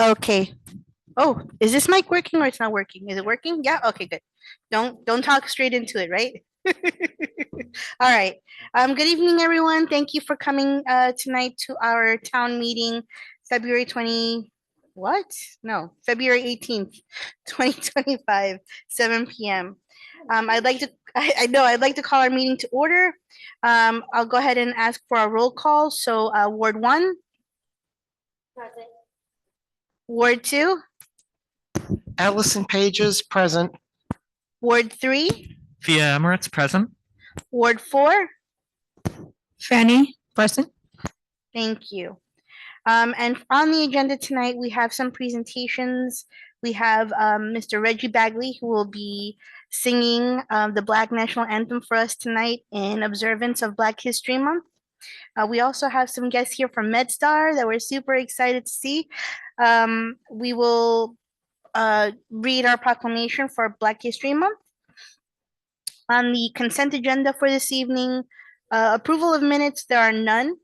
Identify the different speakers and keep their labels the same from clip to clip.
Speaker 1: Okay. Oh, is this mic working or it's not working? Is it working? Yeah. Okay, good. Don't talk straight into it, right? All right. Good evening, everyone. Thank you for coming tonight to our town meeting, February 20. What? No, February 18th, 2025, 7 p.m. I'd like to. I know. I'd like to call our meeting to order. I'll go ahead and ask for a roll call. So, Ward 1, Ward 2,
Speaker 2: Allison Pages, present.
Speaker 1: Ward 3,
Speaker 3: Via Emirates present.
Speaker 1: Ward 4.
Speaker 4: Fanny, present.
Speaker 1: Thank you. And on the agenda tonight, we have some presentations. We have Mr. Reggie Bagley, who will be singing the Black National Anthem for us tonight in observance of Black History Month. We also have some guests here from MedStar that we're super excited to see. We will read our proclamation for Black History Month. On the consent agenda for this evening, approval of minutes, there are none.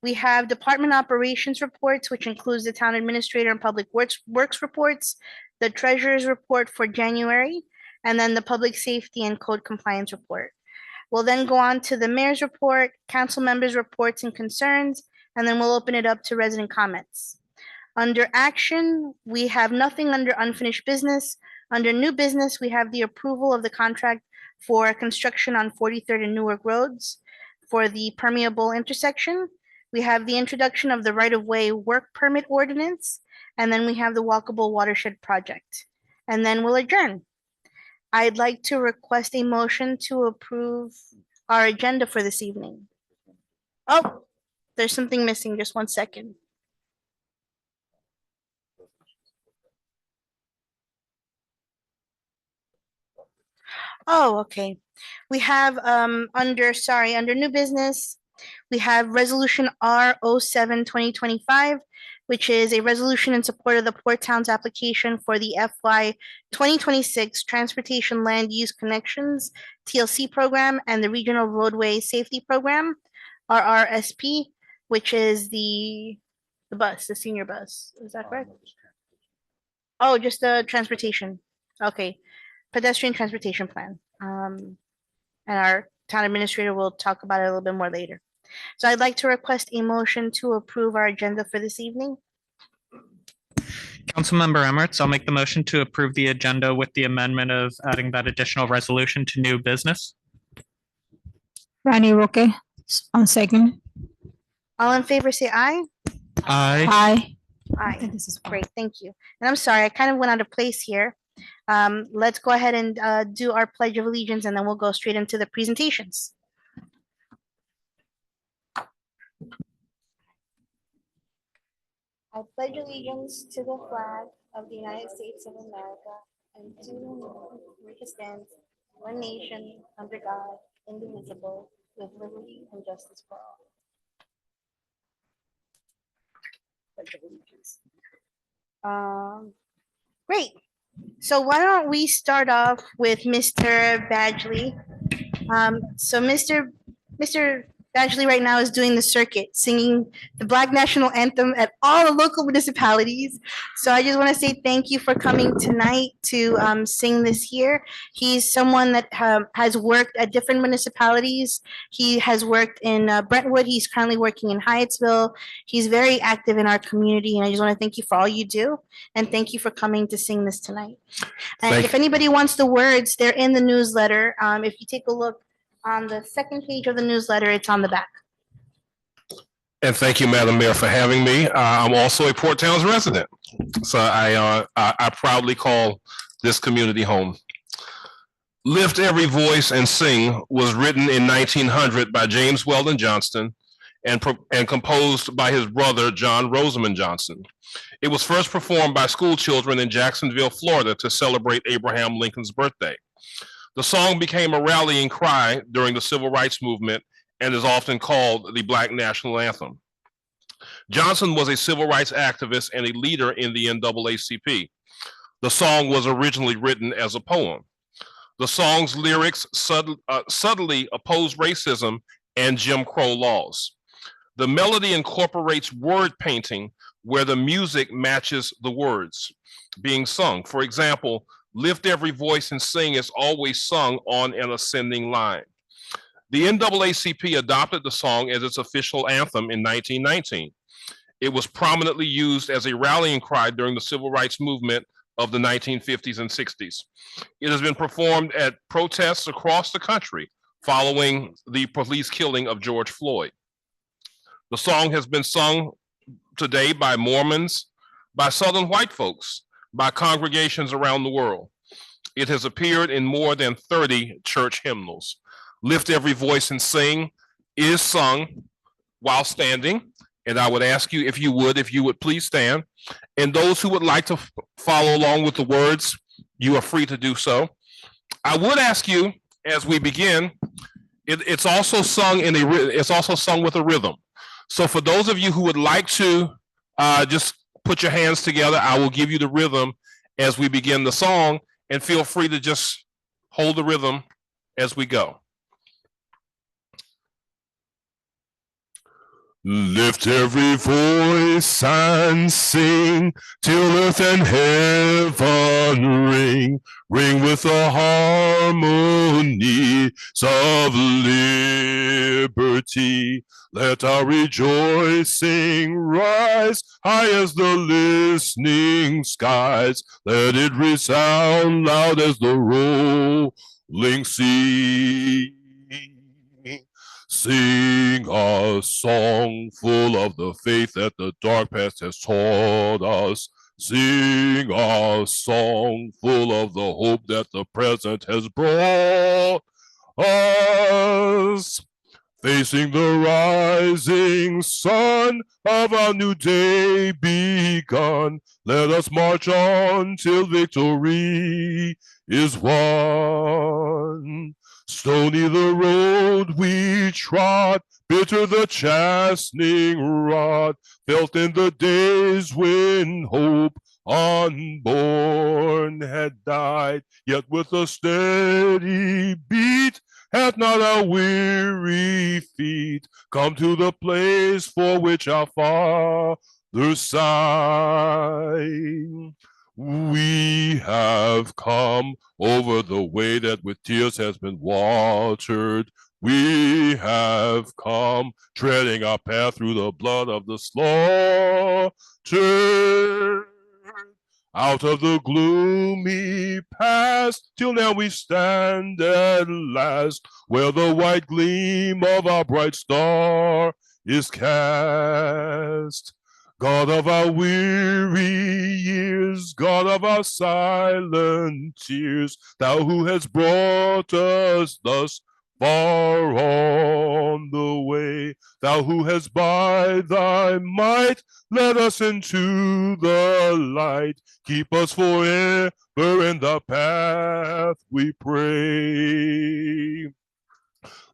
Speaker 1: We have department operations reports, which includes the town administrator and public works reports, the treasurer's report for January, and then the public safety and code compliance report. We'll then go on to the mayor's report, council members' reports and concerns, and then we'll open it up to resident comments. Under action, we have nothing under unfinished business. Under new business, we have the approval of the contract for construction on 43rd and Newark roads for the permeable intersection. We have the introduction of the right-of-way work permit ordinance, and then we have the walkable watershed project. And then we'll adjourn. I'd like to request a motion to approve our agenda for this evening. Oh, there's something missing. Just 1 second. Oh, okay. We have under new business, we have resolution R07-2025, which is a resolution in support of the Port Towns application for the FY 2026 Transportation Land Use Connections TLC program and the Regional Roadway Safety Program, RRSP, which is the bus, the senior bus. Is that correct? Oh, just the transportation. Okay. Pedestrian transportation plan. And our town administrator will talk about it a little bit more later. So I'd like to request a motion to approve our agenda for this evening.
Speaker 3: Councilmember Emirates, I'll make the motion to approve the agenda with the amendment of adding that additional resolution to new business.
Speaker 4: Fanny Roque, on second.
Speaker 1: All in favor, say aye.
Speaker 3: Aye.
Speaker 4: Aye.
Speaker 1: Aye. This is great. Thank you. And I'm sorry, I kind of went out of place here. Let's go ahead and do our Pledge of Allegiance, and then we'll go straight into the presentations. I pledge allegiance to the flag of the United States of America and to the republic which stands one nation under God, indivisible, with liberty and justice for all. Pledge of allegiance. Great. So why don't we start off with Mr. Badgley? So Mr. Badgley right now is doing the circuit, singing the Black National Anthem at all the local municipalities. So I just want to say thank you for coming tonight to sing this here. He's someone that has worked at different municipalities. He has worked in Brentwood. He's currently working in Hyattsville. He's very active in our community, and I just want to thank you for all you do, and thank you for coming to sing this tonight. And if anybody wants the words, they're in the newsletter. If you take a look on the second page of the newsletter, it's on the back.
Speaker 5: And thank you, Madam Mayor, for having me. I'm also a Port Towns resident, so I proudly call this community home. Lift Every Voice and Sing was written in 1900 by James Weldon Johnston and composed by his brother, John Rosamond Johnston. It was first performed by school children in Jacksonville, Florida to celebrate Abraham Lincoln's birthday. The song became a rallying cry during the Civil Rights Movement and is often called the Black National Anthem. Johnson was a civil rights activist and a leader in the NAACP. The song was originally written as a poem. The song's lyrics subtly oppose racism and Jim Crow laws. The melody incorporates word painting where the music matches the words being sung. For example, lift every voice and sing is always sung on an ascending line. The NAACP adopted the song as its official anthem in 1919. It was prominently used as a rallying cry during the civil rights movement of the 1950s and 60s. It has been performed at protests across the country following the police killing of George Floyd. The song has been sung today by Mormons, by Southern white folks, by congregations around the world. It has appeared in more than 30 church hymnals. Lift Every Voice and Sing is sung while standing. And I would ask you if you would please stand. And those who would like to follow along with the words, you are free to do so. I would ask you as we begin, it's also sung with a rhythm. So for those of you who would like to just put your hands together, I will give you the rhythm as we begin the song, and feel free to just hold the rhythm as we go. Lift every voice and sing till earth and heaven ring, ring with the harmony of liberty. Let our rejoicing rise high as the listening skies. Let it resound loud as the rolling sea. Sing a song full of the faith that the dark past has taught us. Sing a song full of the hope that the present has brought us. Facing the rising sun of our new day begun, let us march on till victory is won. Stony the road we trod, bitter the chastening rod, felt in the days when hope unborn had died. Yet with a steady beat hath not our weary feet come to the place for which our fathers sigh. We have come over the way that with tears has been watered. We have come treading our path through the blood of the slaughtered. Out of the gloomy past, till now we stand at last, where the white gleam of our bright star is cast. God of our weary years, God of our silent tears, thou who hast brought us thus far on the way, thou who hast by thy might led us into the light, keep us forever in the path we pray.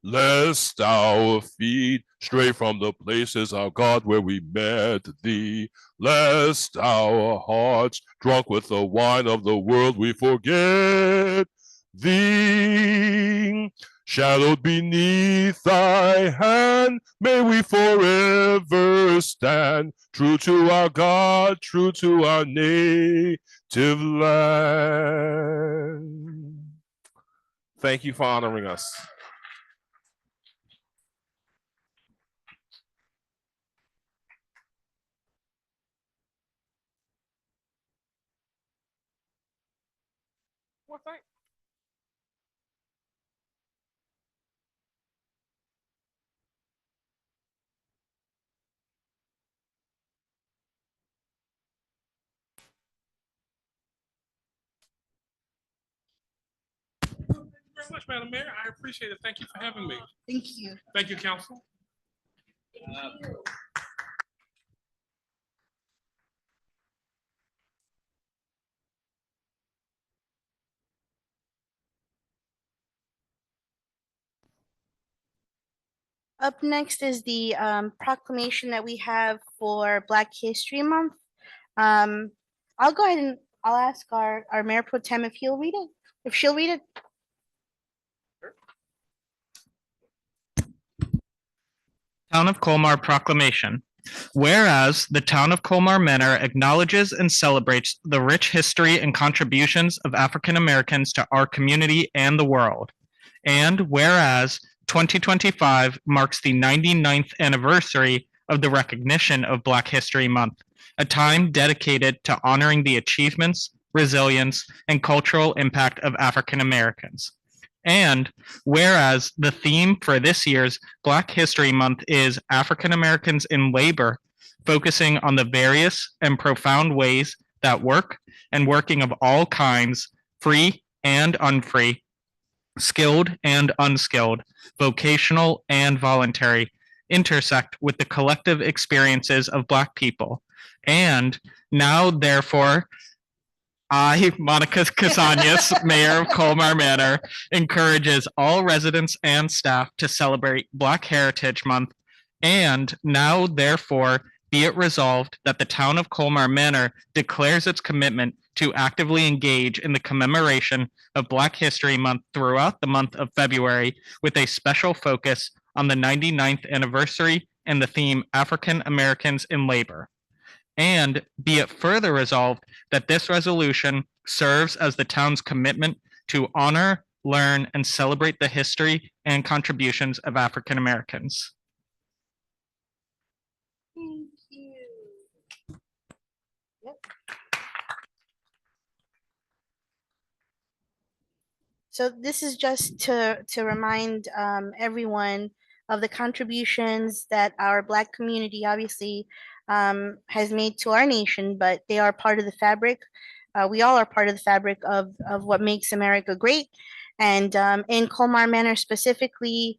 Speaker 5: Lest our feet stray from the places, our God, where we met thee, lest our hearts, drunk with the wine of the world, we forget thee. Shadowed beneath thy hand, may we forever stand, true to our God, true to our native land. Thank you for honoring us. Well, thank you very much, Madam Mayor. I appreciate it. Thank you for having me.
Speaker 1: Thank you.
Speaker 5: Thank you, Council.
Speaker 1: Up next is the proclamation that we have for Black History Month. I'll go ahead and I'll ask our Mayor Pro Tem if he'll read it, if she'll read it.
Speaker 3: Town of Colmar Proclamation. Whereas the town of Colmar Manor acknowledges and celebrates the rich history and contributions of African Americans to our community and the world. And whereas 2025 marks the 99th anniversary of the recognition of Black History Month, a time dedicated to honoring the achievements, resilience, and cultural impact of African Americans. And whereas the theme for this year's Black History Month is African Americans in Labor, focusing on the various and profound ways that work and working of all kinds, free and unfree, skilled and unskilled, vocational and voluntary, intersect with the collective experiences of Black people. And now, therefore, I, Monica Casañas, Mayor of Colmar Manor, encourages all residents and staff to celebrate Black Heritage Month. And now, therefore, be it resolved that the town of Colmar Manor declares its commitment to actively engage in the commemoration of Black History Month throughout the month of February, with a special focus on the 99th anniversary and the theme African Americans in Labor. And be it further resolved that this resolution serves as the town's commitment to honor, learn, and celebrate the history and contributions of African Americans.
Speaker 1: Thank you. Yep. So this is just to remind everyone of the contributions that our Black community obviously has made to our nation, but they are part of the fabric. We all are part of the fabric of what makes America great. And in Colmar Manor specifically,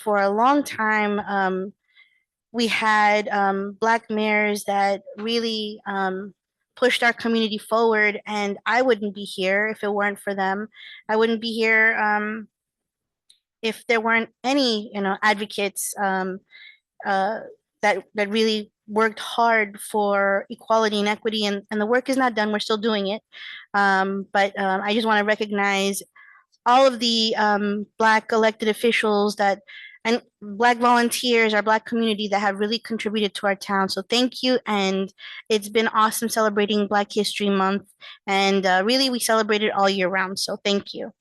Speaker 1: for a long time, we had Black mayors that really pushed our community forward, and I wouldn't be here if it weren't for them. I wouldn't be here if there weren't any, advocates that really worked hard for equality and equity, and the work is not done. We're still doing it. But I just want to recognize all of the Black elected officials and Black volunteers, our Black community that have really contributed to our town. So thank you. And it's been awesome celebrating Black History Month. And really, we celebrate it all year round. So thank you.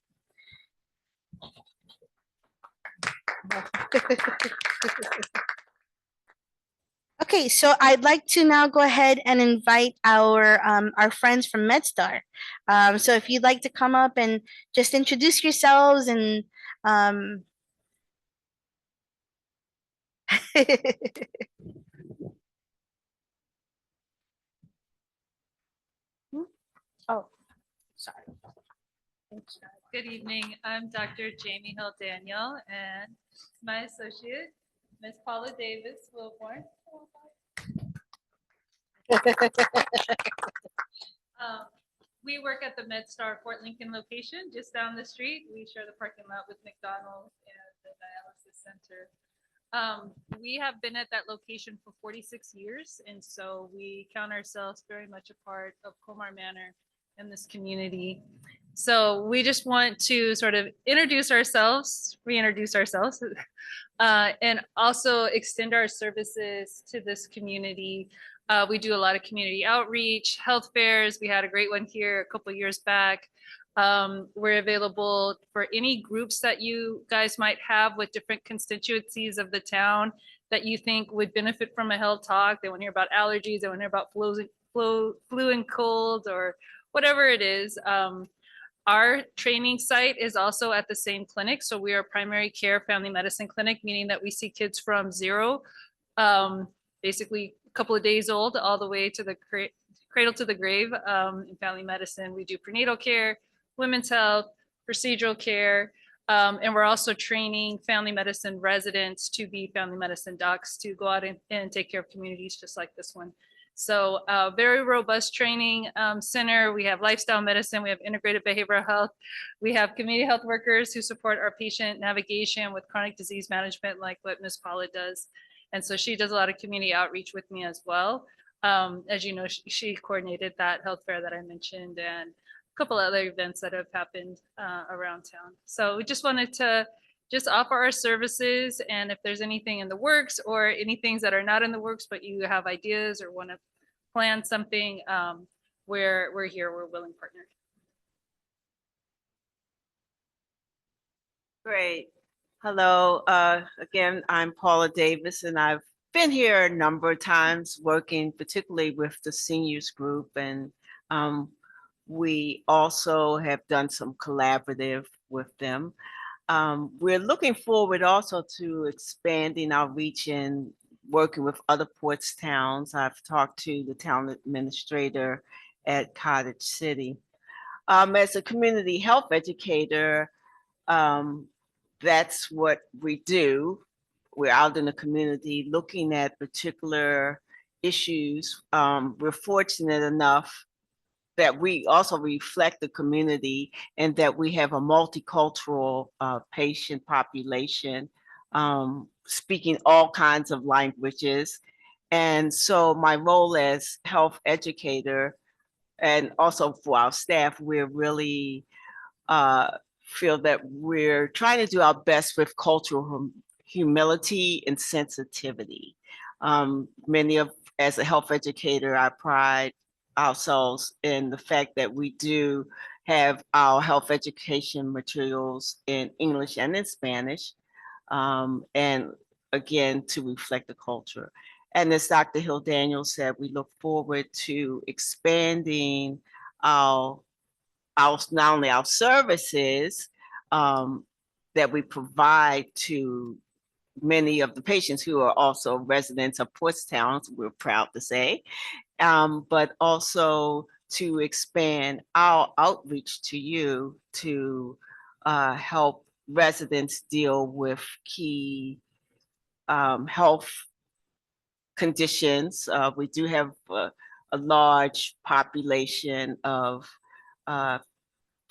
Speaker 1: Okay, so I'd like to now go ahead and invite our friends from MedStar. So if you'd like to come up and just introduce yourselves and oh, sorry. Thank you.
Speaker 6: Good evening. I'm Dr. Jamie Hill Daniel, and my associate, Ms. Paula Davis Wilborn. We work at the MedStar Fort Lincoln location, just down the street. We share the parking lot with McDonald's and the dialysis center. We have been at that location for 46 years, and so we count ourselves very much a part of Colmar Manor and this community. So we just want to sort of introduce ourselves, reintroduce ourselves, and also extend our services to this community. We do a lot of community outreach, health fairs. We had a great one here a couple of years back. We're available for any groups that you guys might have with different constituencies of the town that you think would benefit from a health talk. They want to hear about allergies, they want to hear about flu and cold, or whatever it is. Our training site is also at the same clinic. So we are a primary care family medicine clinic, meaning that we see kids from zero, basically a couple of days old, all the way to the cradle to the grave. In family medicine, we do prenatal care, women's health, procedural care, and we're also training family medicine residents to be family medicine docs to go out and take care of communities just like this one. So very robust training center. We have lifestyle medicine. We have integrated behavioral health. We have community health workers who support our patient navigation with chronic disease management, like what Ms. Paula does. And so she does a lot of community outreach with me as well. As you know, she coordinated that health fair that I mentioned and a couple other events that have happened around town. So we just wanted to just offer our services. And if there's anything in the works or any things that are not in the works, but you have ideas or want to plan something, we're here, we're a willing partner.
Speaker 7: Great. Hello. Again, I'm Paula Davis, and I've been here a number of times working particularly with the seniors group. And we also have done some collaborative with them. We're looking forward also to expanding our reach and working with other ports towns. I've talked to the town administrator at Cottage City. As a community health educator, that's what we do. We're out in the community looking at particular issues. We're fortunate enough that we also reflect the community and that we have a multicultural patient population speaking all kinds of languages. And so my role as health educator and also for our staff, we're really feel that we're trying to do our best with cultural humility and sensitivity. Many of, as a health educator, I pride ourselves in the fact that we do have our health education materials in English and in Spanish, and again, to reflect the culture. And as Dr. Hill Daniels said, we look forward to expanding our not only our services that we provide to many of the patients who are also residents of Portstown, we're proud to say, but also to expand our outreach to you to help residents deal with key health conditions. We do have a large population of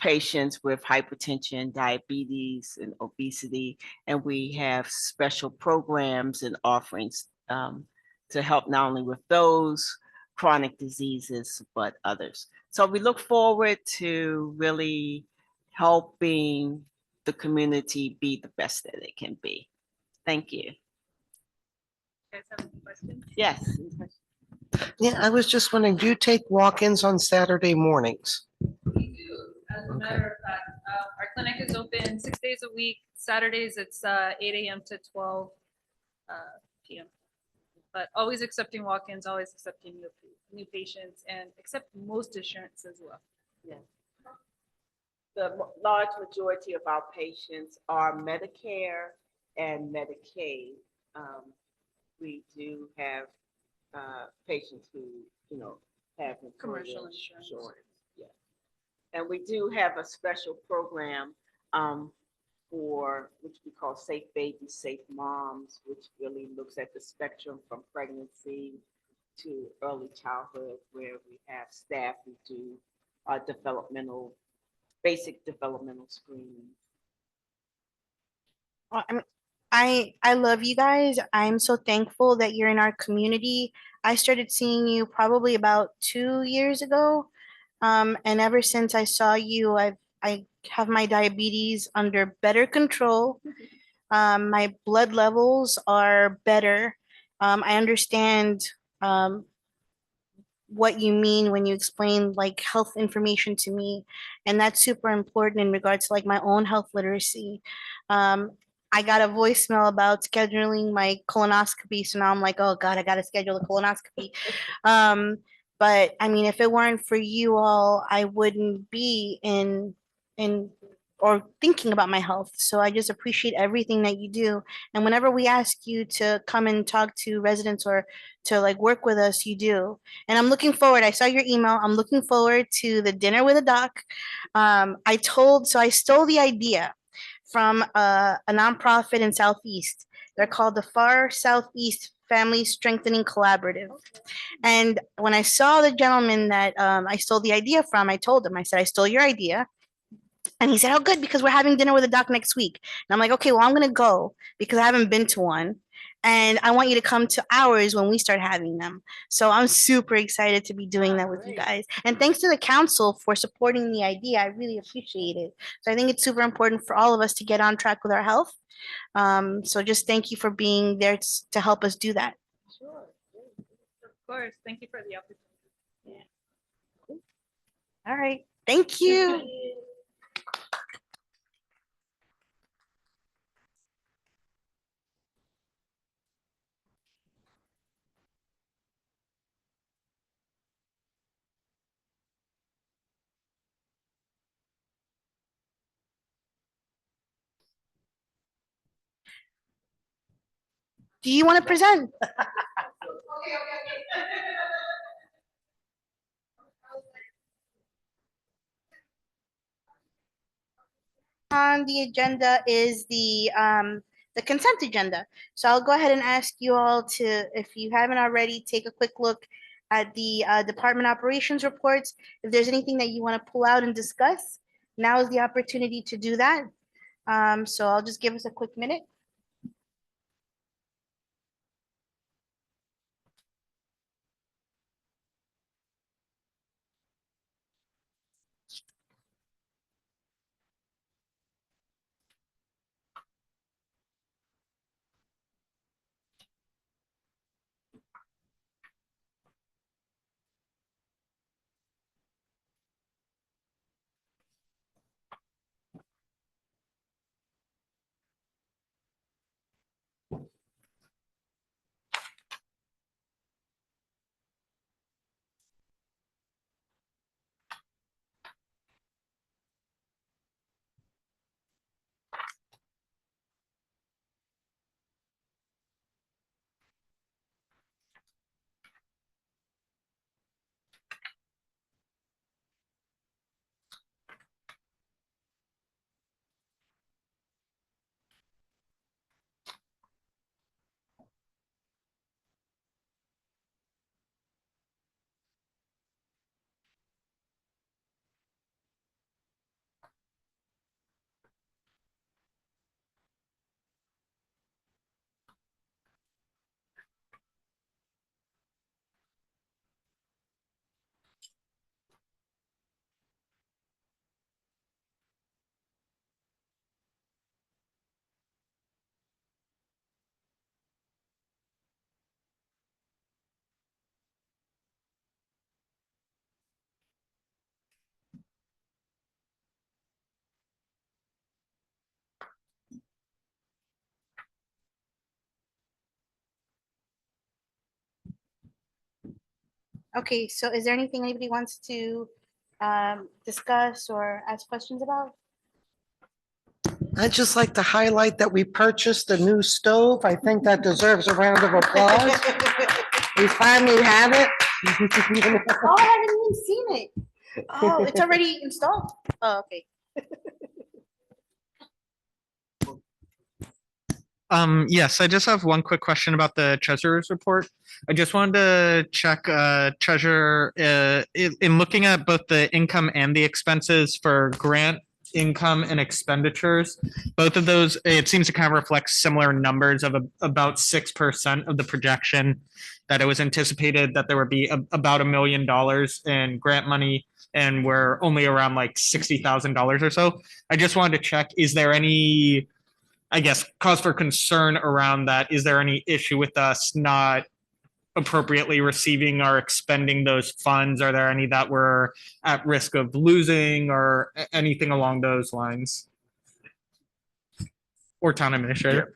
Speaker 7: patients with hypertension, diabetes, and obesity, and we have special programs and offerings to help not only with those chronic diseases, but others. So we look forward to really helping the community be the best that it can be. Thank you.
Speaker 6: You guys have any questions?
Speaker 7: Yes.
Speaker 2: Yeah, I was just wondering, do you take walk-ins on Saturday mornings?
Speaker 6: We do. As a matter of fact, our clinic is open 6 days a week. Saturdays, it's 8 a.m. to 12 p.m. But always accepting walk-ins, always accepting new patients, and accept most insurance as well.
Speaker 7: Yeah. The large majority of our patients are Medicare and Medicaid. We do have patients who, have
Speaker 6: Commercial insurance.
Speaker 7: Yeah. And we do have a special program for which we call Safe Babies, Safe Moms, which really looks at the spectrum from pregnancy to early childhood, where we have staff who do basic developmental screening.
Speaker 1: I love you guys. I'm so thankful that you're in our community. I started seeing you probably about 2 years ago. And ever since I saw you, I have my diabetes under better control. My blood levels are better. I understand what you mean when you explain like health information to me, and that's super important in regards to like my own health literacy. I got a voicemail about scheduling my colonoscopy, so now I'm like, oh God, I gotta schedule a colonoscopy. But I mean, if it weren't for you all, I wouldn't be in or thinking about my health. So I just appreciate everything that you do. And whenever we ask you to come and talk to residents or to like work with us, you do. And I'm looking forward. I saw your email. I'm looking forward to the dinner with a doc. I stole the idea from a nonprofit in Southeast. They're called the Far Southeast Family Strengthening Collaborative. And when I saw the gentleman that I stole the idea from, I told him, I said, I stole your idea. And he said, oh, good, because we're having dinner with a doc next week. And I'm like, okay, well, I'm going to go because I haven't been to one. and I want you to come to ours when we start having them. So I'm super excited to be doing that with you guys. And thanks to the council for supporting the idea. I really appreciate it. So I think it's super important for all of us to get on track with our health. So just thank you for being there to help us do that.
Speaker 6: Of course, thank you for the opportunity.
Speaker 1: All right. Thank you. Do you want to present? On the agenda is the consent agenda. So I'll go ahead and ask you all to, if you haven't already, take a quick look at the department operations reports. If there's anything that you want to pull out and discuss, now is the opportunity to do that. So I'll just give us a quick minute. Okay, so is there anything anybody wants to discuss or ask questions about?
Speaker 2: I'd just like to highlight that we purchased a new stove. I think that deserves a round of applause. We finally have it.
Speaker 1: Oh, I haven't even seen it. Oh, it's already installed. Oh, okay.
Speaker 3: Yes, I just have one quick question about the treasurer's report. I just wanted to check, treasurer, in looking at both the income and the expenses for grant income and expenditures, both of those, it seems to kind of reflect similar numbers of about 6% of the projection that it was anticipated that there would be about $1 million in grant money, and we're only around like $60,000 or so. I just wanted to check, is there any, I guess, cause for concern around that? Is there any issue with us not appropriately receiving or expending those funds? Are there any that we're at risk of losing or anything along those lines? Or town administrator?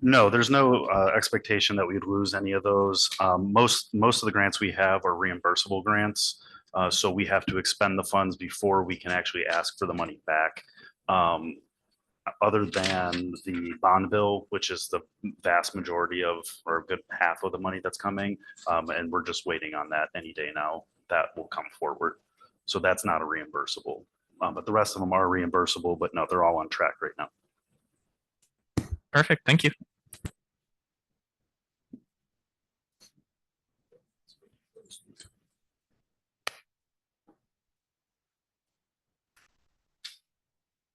Speaker 8: No, there's no expectation that we'd lose any of those. Most of the grants we have are reimbursable grants. So we have to expend the funds before we can actually ask for the money back. Other than the bond bill, which is the vast majority of, or a good half of the money that's coming. And we're just waiting on that any day now. That will come forward. So that's not a reimbursable. But the rest of them are reimbursable, but no, they're all on track right now.
Speaker 3: Perfect, thank you.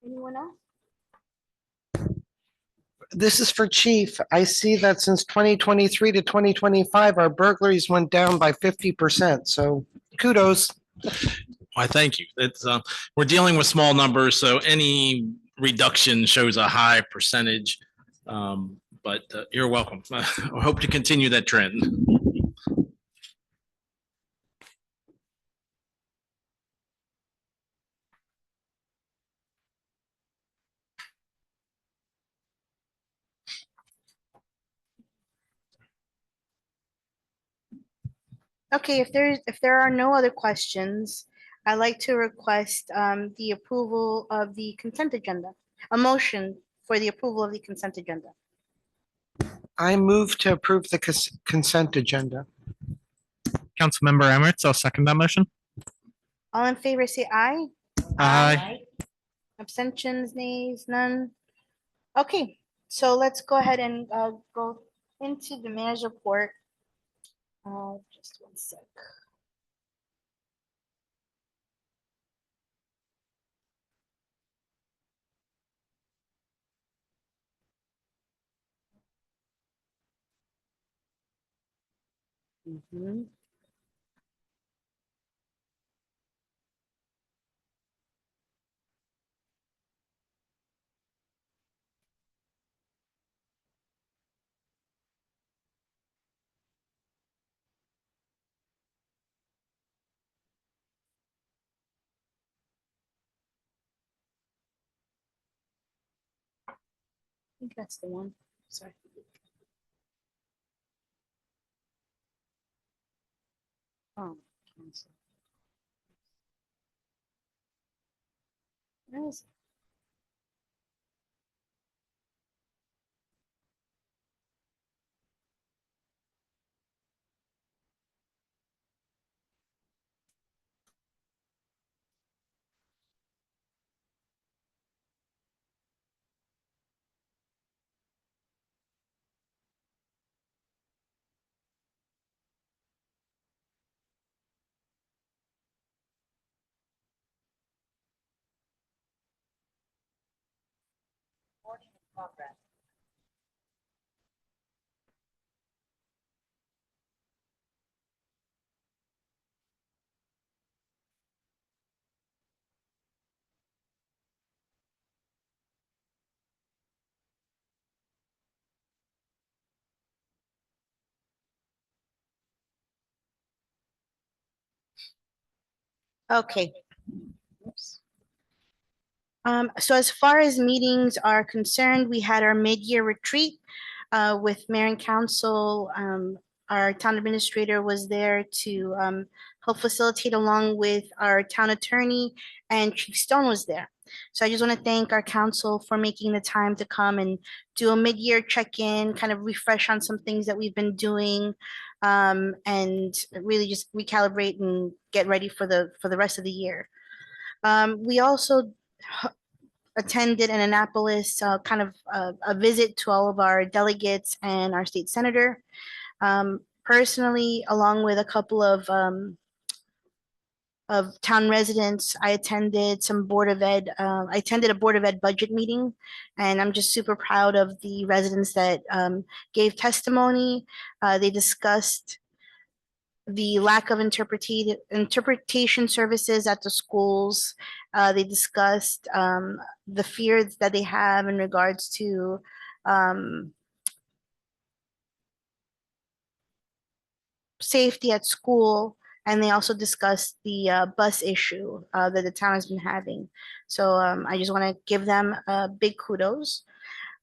Speaker 1: Anyone else?
Speaker 2: This is for Chief. I see that since 2023 to 2025, our burglaries went down by 50%. So kudos.
Speaker 9: Why, thank you. It's we're dealing with small numbers, so any reduction shows a high percentage. But you're welcome. I hope to continue that trend.
Speaker 1: Okay, if there are no other questions, I'd like to request the approval of the consent agenda. A motion for the approval of the consent agenda.
Speaker 2: I move to approve the consent agenda.
Speaker 3: Councilmember Emirates, I'll second that motion.
Speaker 1: All in favor, say aye.
Speaker 3: Aye.
Speaker 1: Abstentions, nays, none. Okay, so let's go ahead and go into the mayor's report. Just one sec. Mhm. I think that's the one. Sorry. Oh, cancel. Where is it? Okay. Oops. So as far as meetings are concerned, we had our mid-year retreat with mayor and council. Our town administrator was there to help facilitate along with our town attorney, and Chief Stone was there. So I just want to thank our council for making the time to come and do a mid-year check-in, kind of refresh on some things that we've been doing, and really just recalibrate and get ready for the rest of the year. We also attended in Annapolis, kind of a visit to all of our delegates and our state senator. Personally, along with a couple of town residents, I attended some Board of Ed, I attended a Board of Ed budget meeting, and I'm just super proud of the residents that gave testimony. They discussed the lack of interpretation services at the schools. They discussed the fears that they have in regards to safety at school, and they also discussed the bus issue that the town has been having. So I just want to give them big kudos.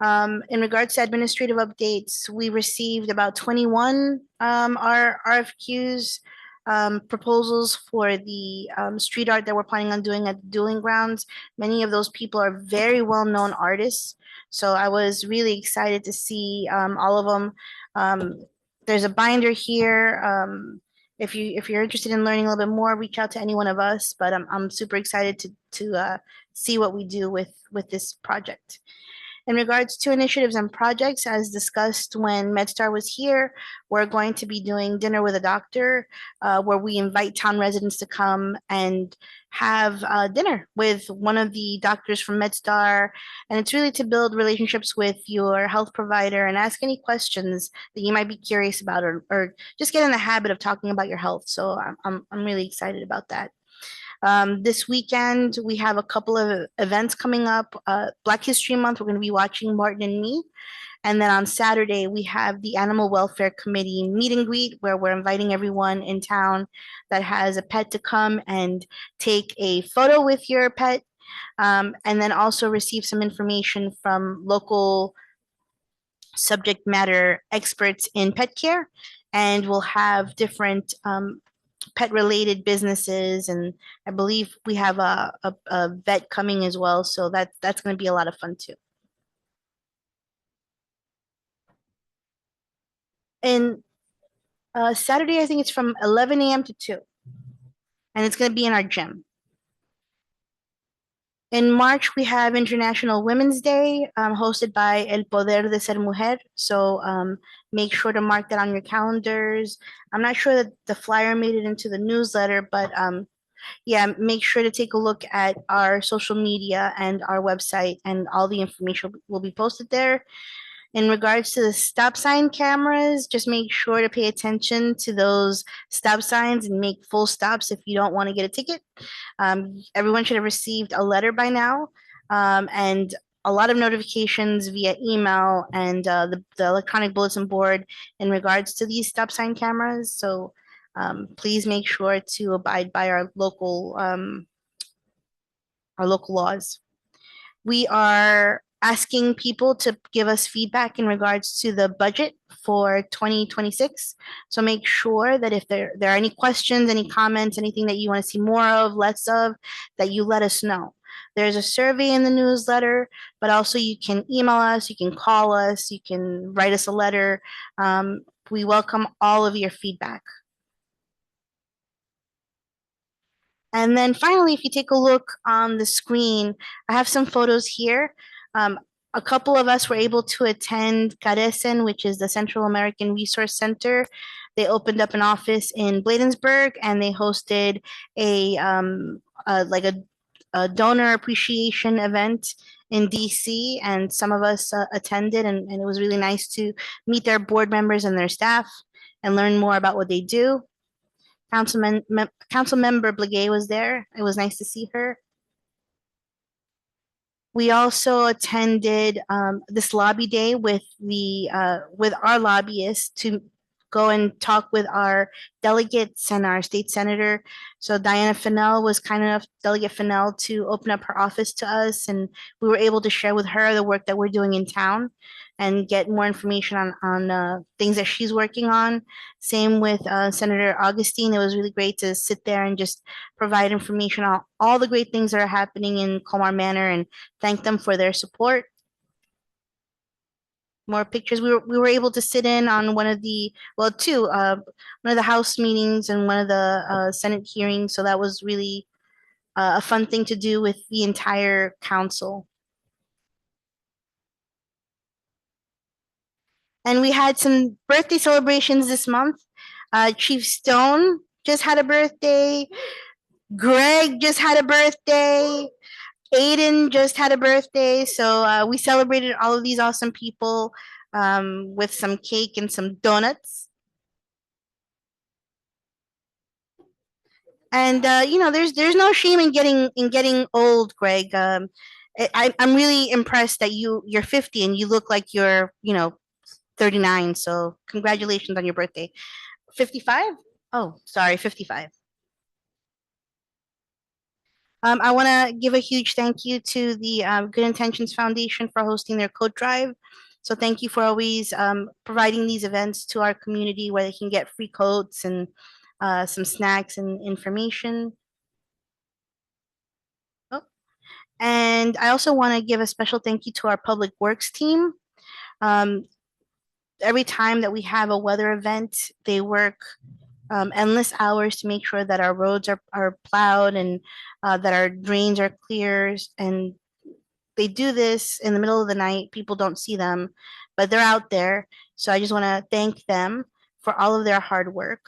Speaker 1: In regards to administrative updates, we received about 21 RFQs, proposals for the street art that we're planning on doing at the Dueling Grounds. Many of those people are very well-known artists, so I was really excited to see all of them. There's a binder here. If you're interested in learning a little bit more, reach out to any one of us. But I'm super excited to see what we do with this project. In regards to initiatives and projects, as discussed when MedStar was here, we're going to be doing Dinner with a Doctor, where we invite town residents to come and have dinner with one of the doctors from MedStar. And it's really to build relationships with your health provider and ask any questions that you might be curious about, or just get in the habit of talking about your health. So I'm really excited about that. This weekend, we have a couple of events coming up. Black History Month, we're going to be watching Martin and Me. And then on Saturday, we have the Animal Welfare Committee meet and greet, where we're inviting everyone in town that has a pet to come and take a photo with your pet, and then also receive some information from local subject matter experts in pet care. And we'll have different pet related businesses, and I believe we have a vet coming as well, so that's going to be a lot of fun too. And Saturday, I think it's from 11 a.m. to 2, and it's going to be in our gym. In March, we have International Women's Day, hosted by El Poder de Ser Mujer. So make sure to mark that on your calendars. I'm not sure that the flyer made it into the newsletter, but yeah, make sure to take a look at our social media and our website, and all the information will be posted there. In regards to the stop sign cameras, just make sure to pay attention to those stop signs and make full stops if you don't want to get a ticket. Everyone should have received a letter by now, and a lot of notifications via email and the electronic bulletin board in regards to these stop sign cameras. So please make sure to abide by our local laws. We are asking people to give us feedback in regards to the budget for 2026. So make sure that if there are any questions, any comments, anything that you want to see more of, less of, that you let us know. There's a survey in the newsletter, but also you can email us, you can call us, you can write us a letter. We welcome all of your feedback. And then finally, if you take a look on the screen, I have some photos here. A couple of us were able to attend Carecen, which is the Central American Resource Center. They opened up an office in Bladensburg, and they hosted a donor appreciation event in DC, and some of us attended, and it was really nice to meet their board members and their staff and learn more about what they do. Council member Blagay was there. It was nice to see her. We also attended this lobby day with our lobbyists to go and talk with our delegates and our state senator. So Diana Fennell was kind enough, Delegate Fennell, to open up her office to us, and we were able to share with her the work that we're doing in town and get more information on things that she's working on. Same with Senator Augustine. It was really great to sit there and just provide information on all the great things that are happening in Colmar Manor and thank them for their support. More pictures. We were able to sit in on one of the House meetings and one of the Senate hearings. So that was really a fun thing to do with the entire council. And we had some birthday celebrations this month. Chief Stone just had a birthday. Greg just had a birthday. Aiden just had a birthday. So we celebrated all of these awesome people with some cake and some donuts. And there's no shame in getting old, Greg. I'm really impressed that you're 50 and you look like you're 39. So congratulations on your birthday. 55? Oh, sorry, 55. I want to give a huge thank you to the Good Intentions Foundation for hosting their coat drive. So thank you for always providing these events to our community where they can get free coats and some snacks and information. Oh. And I also want to give a special thank you to our Public Works team. Every time that we have a weather event, they work endless hours to make sure that our roads are plowed and that our drains are clear, and they do this in the middle of the night. People don't see them, but they're out there. So I just want to thank them for all of their hard work.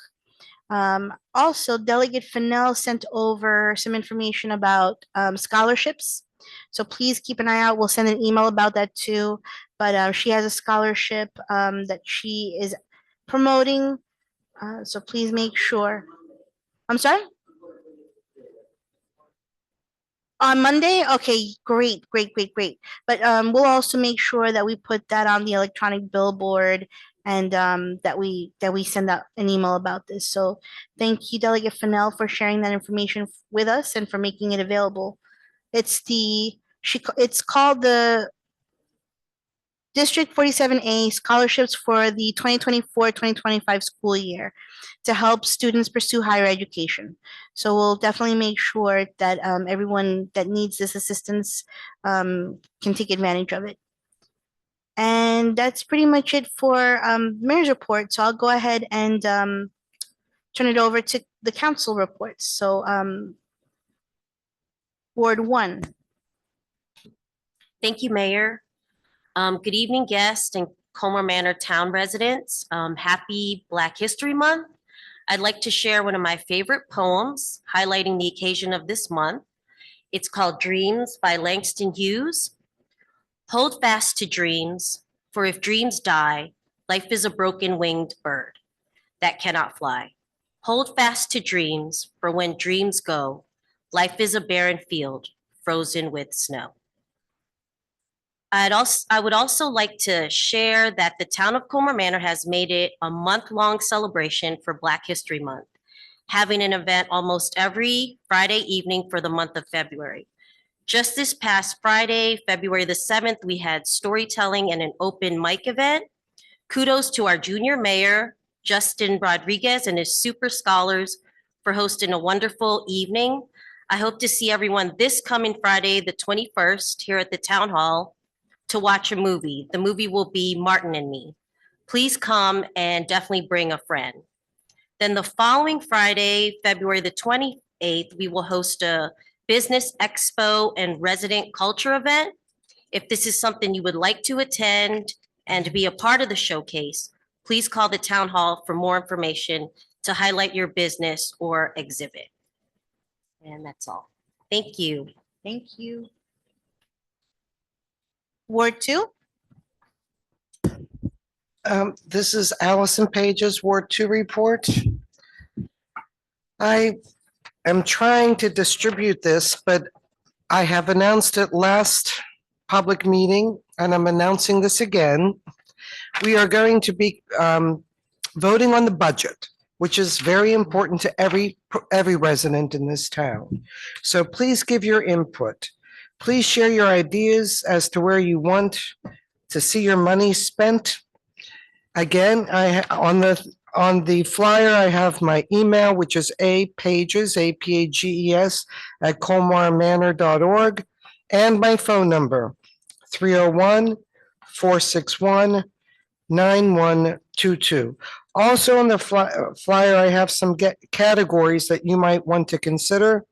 Speaker 1: Also, Delegate Fennell sent over some information about scholarships. So please keep an eye out. We'll send an email about that too. But she has a scholarship that she is promoting. So please make sure. I'm sorry? On Monday? Okay, great, great, great, great. But we'll also make sure that we put that on the electronic billboard and that we send out an email about this. So thank you, Delegate Fennell, for sharing that information with us and for making it available. It's called the District 47A Scholarships for the 2024-2025 school year to help students pursue higher education. So we'll definitely make sure that everyone that needs this assistance can take advantage of it. And that's pretty much it for mayor's report. So I'll go ahead and turn it over to the council reports. So Ward 1.
Speaker 10: Thank you, Mayor. Good evening, guests and Colmar Manor town residents. Happy Black History Month. I'd like to share one of my favorite poems highlighting the occasion of this month. It's called Dreams by Langston Hughes. Hold fast to dreams, for if dreams die, life is a broken winged bird that cannot fly. Hold fast to dreams, for when dreams go, life is a barren field frozen with snow. I would also like to share that the town of Colmar Manor has made it a month-long celebration for Black History Month, having an event almost every Friday evening for the month of February. Just this past Friday, February the 7th, we had storytelling and an open mic event. Kudos to our junior mayor, Justin Rodriguez, and his super scholars for hosting a wonderful evening. I hope to see everyone this coming Friday, the 21st, here at the town hall to watch a movie. The movie will be Martin and Me. Please come and definitely bring a friend. Then the following Friday, February the 28th, we will host a business expo and resident culture event. If this is something you would like to attend and to be a part of the showcase, please call the town hall for more information to highlight your business or exhibit. And that's all. Thank you.
Speaker 1: Thank you. Ward 2.
Speaker 2: This is Allison Page's Ward 2 report. I am trying to distribute this, but I have announced it last public meeting, and I'm announcing this again. We are going to be voting on the budget, which is very important to every resident in this town. So please give your input. Please share your ideas as to where you want to see your money spent. Again, on the flyer, I have my email, which is apages, APAGES, @colmarmanor.org, and my phone number, 301-461-9122. Also on the flyer, I have some categories that you might want to consider: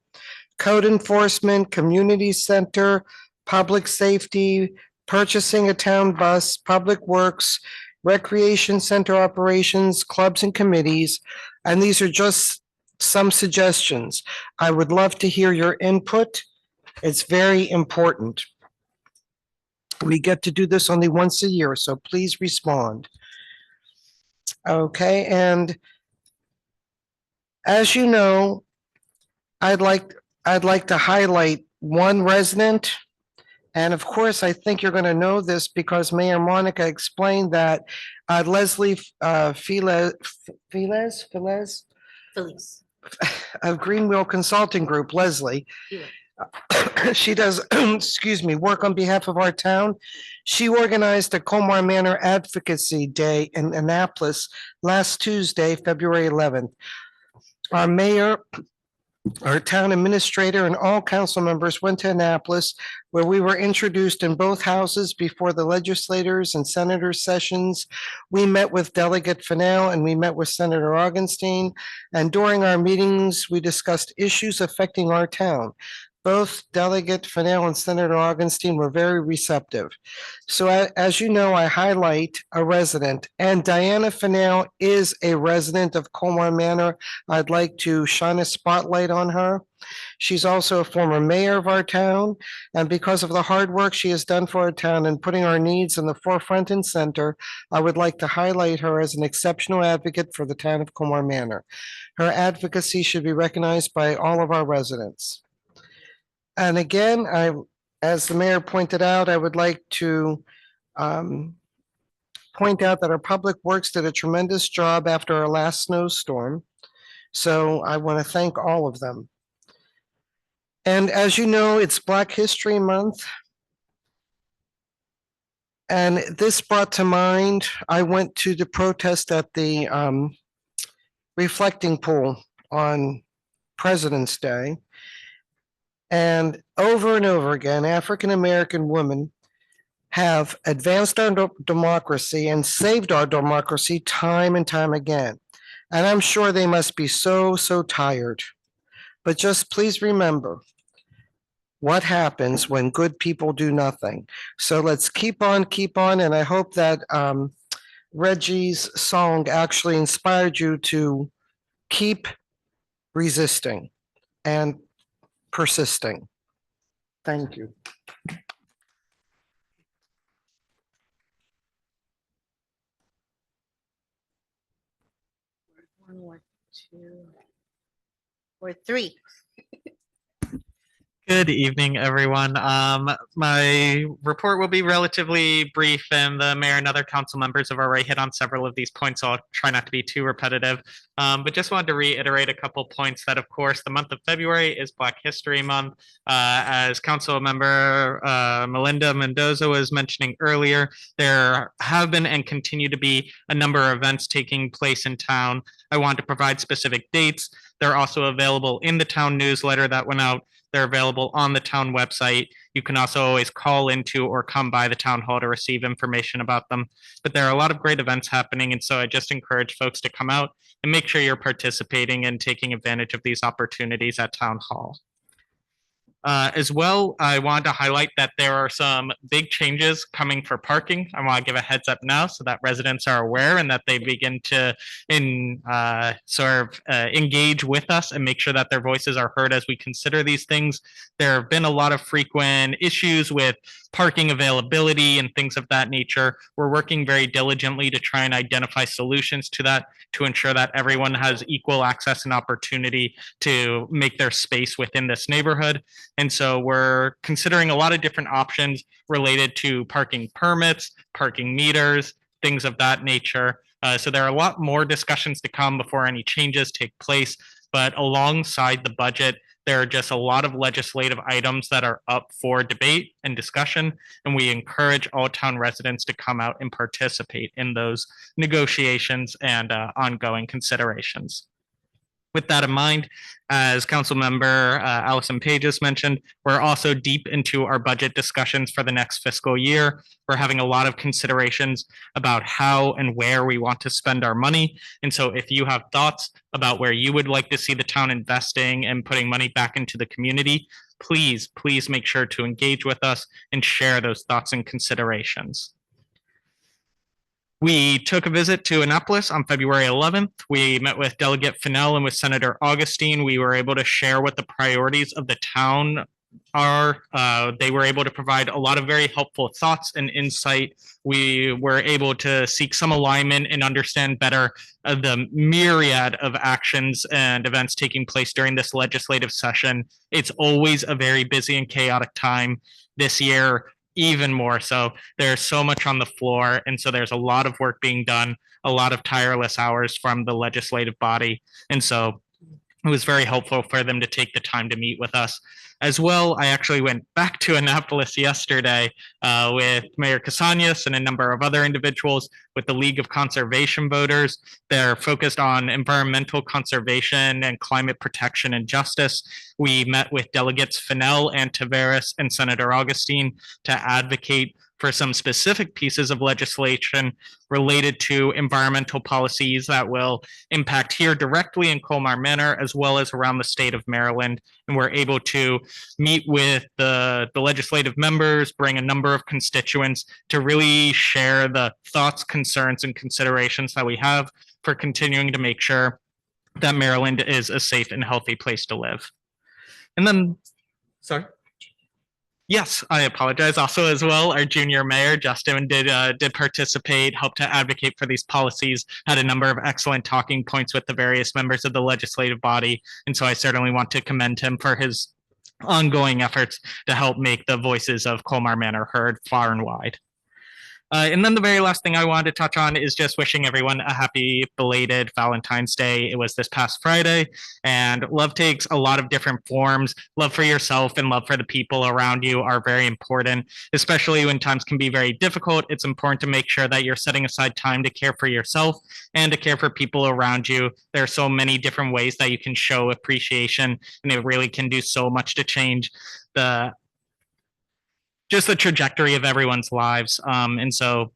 Speaker 2: code enforcement, community center, public safety, purchasing a town bus, public works, recreation center operations, clubs and committees. And these are just some suggestions. I would love to hear your input. It's very important. We get to do this only once a year, so please respond. Okay, and as you know, I'd like to highlight one resident. And of course, I think you're going to know this because Mayor Monica explained that Leslie Feliz of Greenwheel Consulting Group, Leslie. She does, excuse me, work on behalf of our town. She organized a Colmar Manor Advocacy Day in Annapolis last Tuesday, February 11th. Our mayor, our town administrator, and all council members went to Annapolis, where we were introduced in both houses before the legislators and senators' sessions. We met with Delegate Fennell and we met with Senator Augenstein. And during our meetings, we discussed issues affecting our town. Both Delegate Fennell and Senator Augustine were very receptive. So as you know, I highlight a resident, and Diana Fennell is a resident of Colmar Manor. I'd like to shine a spotlight on her. She's also a former mayor of our town, and because of the hard work she has done for our town and putting our needs in the forefront and center, I would like to highlight her as an exceptional advocate for the town of Colmar Manor. Her advocacy should be recognized by all of our residents. And again, as the mayor pointed out, I would like to point out that our public works did a tremendous job after our last snowstorm. So I want to thank all of them. And as you know, it's Black History Month. And this brought to mind, I went to the protest at the reflecting pool on President's Day. And over again, African-American women have advanced our democracy and saved our democracy time and time again. And I'm sure they must be so tired. But just please remember what happens when good people do nothing. So let's keep on, and I hope that Reggie's song actually inspired you to keep resisting and persisting. Thank you.
Speaker 1: One more, two, or three.
Speaker 3: Good evening, everyone. My report will be relatively brief, and the mayor and other council members have already hit on several of these points, so I'll try not to be too repetitive. But just wanted to reiterate a couple points that, of course, the month of February is Black History Month. As Council Member Melinda Mendoza was mentioning earlier, there have been and continue to be a number of events taking place in town. I want to provide specific dates. They're also available in the town newsletter that went out. They're available on the town website. You can also always call into or come by the town hall to receive information about them. But there are a lot of great events happening, and so I just encourage folks to come out and make sure you're participating and taking advantage of these opportunities at town hall. As well, I wanted to highlight that there are some big changes coming for parking. I want to give a heads up now so that residents are aware and that they begin to engage with us and make sure that their voices are heard as we consider these things. There have been a lot of frequent issues with parking availability and things of that nature. We're working very diligently to try and identify solutions to that to ensure that everyone has equal access and opportunity to make their space within this neighborhood. And so we're considering a lot of different options related to parking permits, parking meters, things of that nature. So there are a lot more discussions to come before any changes take place. But alongside the budget, there are just a lot of legislative items that are up for debate and discussion, and we encourage all town residents to come out and participate in those negotiations and ongoing considerations. With that in mind, as Councilmember Allison Page has mentioned, we're also deep into our budget discussions for the next fiscal year. We're having a lot of considerations about how and where we want to spend our money. And so if you have thoughts about where you would like to see the town investing and putting money back into the community, please make sure to engage with us and share those thoughts and considerations. We took a visit to Annapolis on February 11th. We met with Delegate Fennell and with Senator Augustine. We were able to share what the priorities of the town are. They were able to provide a lot of very helpful thoughts and insight. We were able to seek some alignment and understand better the myriad of actions and events taking place during this legislative session. It's always a very busy and chaotic time. This year, even more so. There's so much on the floor, and so there's a lot of work being done, a lot of tireless hours from the legislative body. And so it was very helpful for them to take the time to meet with us. As well, I actually went back to Annapolis yesterday with Mayor Casañas and a number of other individuals with the League of Conservation Voters. They're focused on environmental conservation and climate protection and justice. We met with delegates Fennell and Taveras and Senator Augustine to advocate for some specific pieces of legislation related to environmental policies that will impact here directly in Colmar Manor, as well as around the state of Maryland. And we're able to meet with the legislative members, bring a number of constituents to really share the thoughts, concerns, and considerations that we have for continuing to make sure that Maryland is a safe and healthy place to live. And then, sorry. Yes, I apologize. Also, as well, our junior mayor, Justin, did participate, helped to advocate for these policies, had a number of excellent talking points with the various members of the legislative body. And so I certainly want to commend him for his ongoing efforts to help make the voices of Colmar Manor heard far and wide. And then the very last thing I wanted to touch on is just wishing everyone a happy belated Valentine's Day. It was this past Friday, and love takes a lot of different forms. Love for yourself and love for the people around you are very important, especially when times can be very difficult. It's important to make sure that you're setting aside time to care for yourself and to care for people around you. There are so many different ways that you can show appreciation, and it really can do so much to change the trajectory of everyone's lives. And so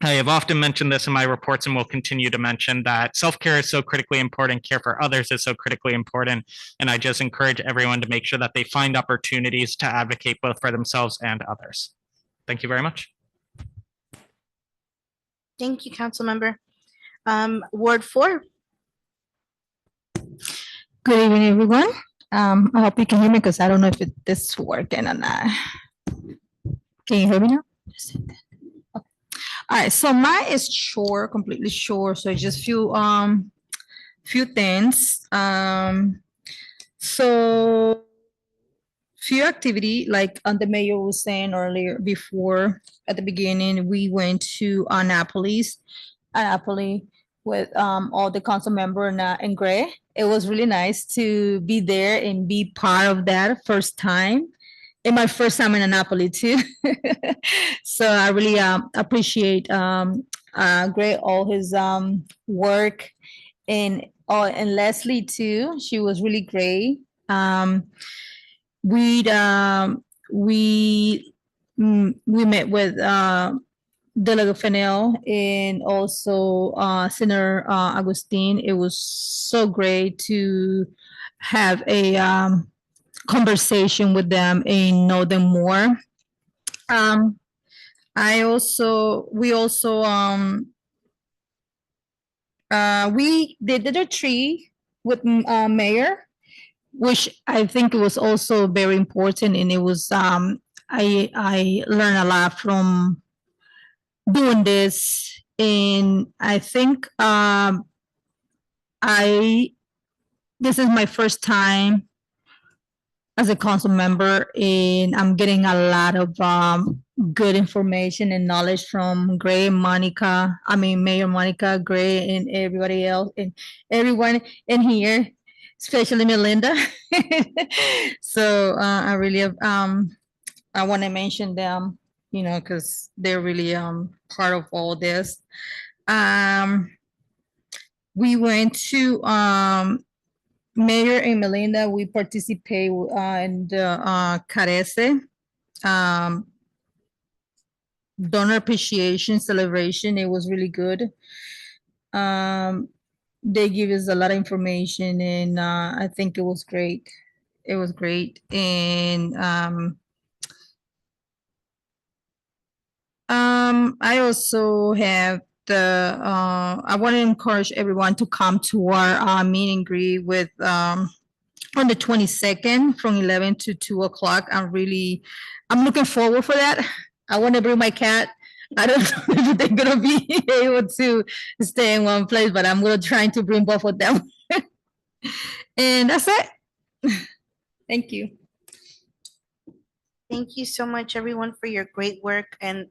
Speaker 3: I have often mentioned this in my reports and will continue to mention that self-care is so critically important, care for others is so critically important. And I just encourage everyone to make sure that they find opportunities to advocate both for themselves and others. Thank you very much.
Speaker 1: Thank you, Councilmember. Ward 4.
Speaker 4: Good evening, everyone. I hope you can hear me because I don't know if this is working or not. Can you hear me now? Okay. All right, so mine is short, completely short. So just few things. So few activity, like the mayor was saying earlier before at the beginning, we went to Annapolis with all the council member and Gray. It was really nice to be there and be part of that first time. And my first time in Annapolis too. So I really appreciate Gray, all his work, and Leslie too. She was really great. We met with Delegate Fennell and also Senator Agustin. It was so great to have a conversation with them and know them more. We did a tree with mayor, which I think it was also very important, and it was I learned a lot from doing this, and I think this is my first time as a council member, and I'm getting a lot of good information and knowledge from Gray, Mayor Monica, Gray, and everybody else, and everyone in here, especially Melinda. So I really I want to mention them, because they're really part of all this. We went to Mayor and Melinda, we participate in the Carece donor appreciation celebration. It was really good. They give us a lot of information, and I think it was great. It was great. And I also have I want to encourage everyone to come to our meet and greet with on the 22nd from 11 to 2 o'clock. I'm looking forward for that. I want to bring my cat. I don't know if they're going to be able to stay in one place, but I'm going to try to bring both of them. And that's it. Thank you.
Speaker 1: Thank you so much, everyone, for your great work. And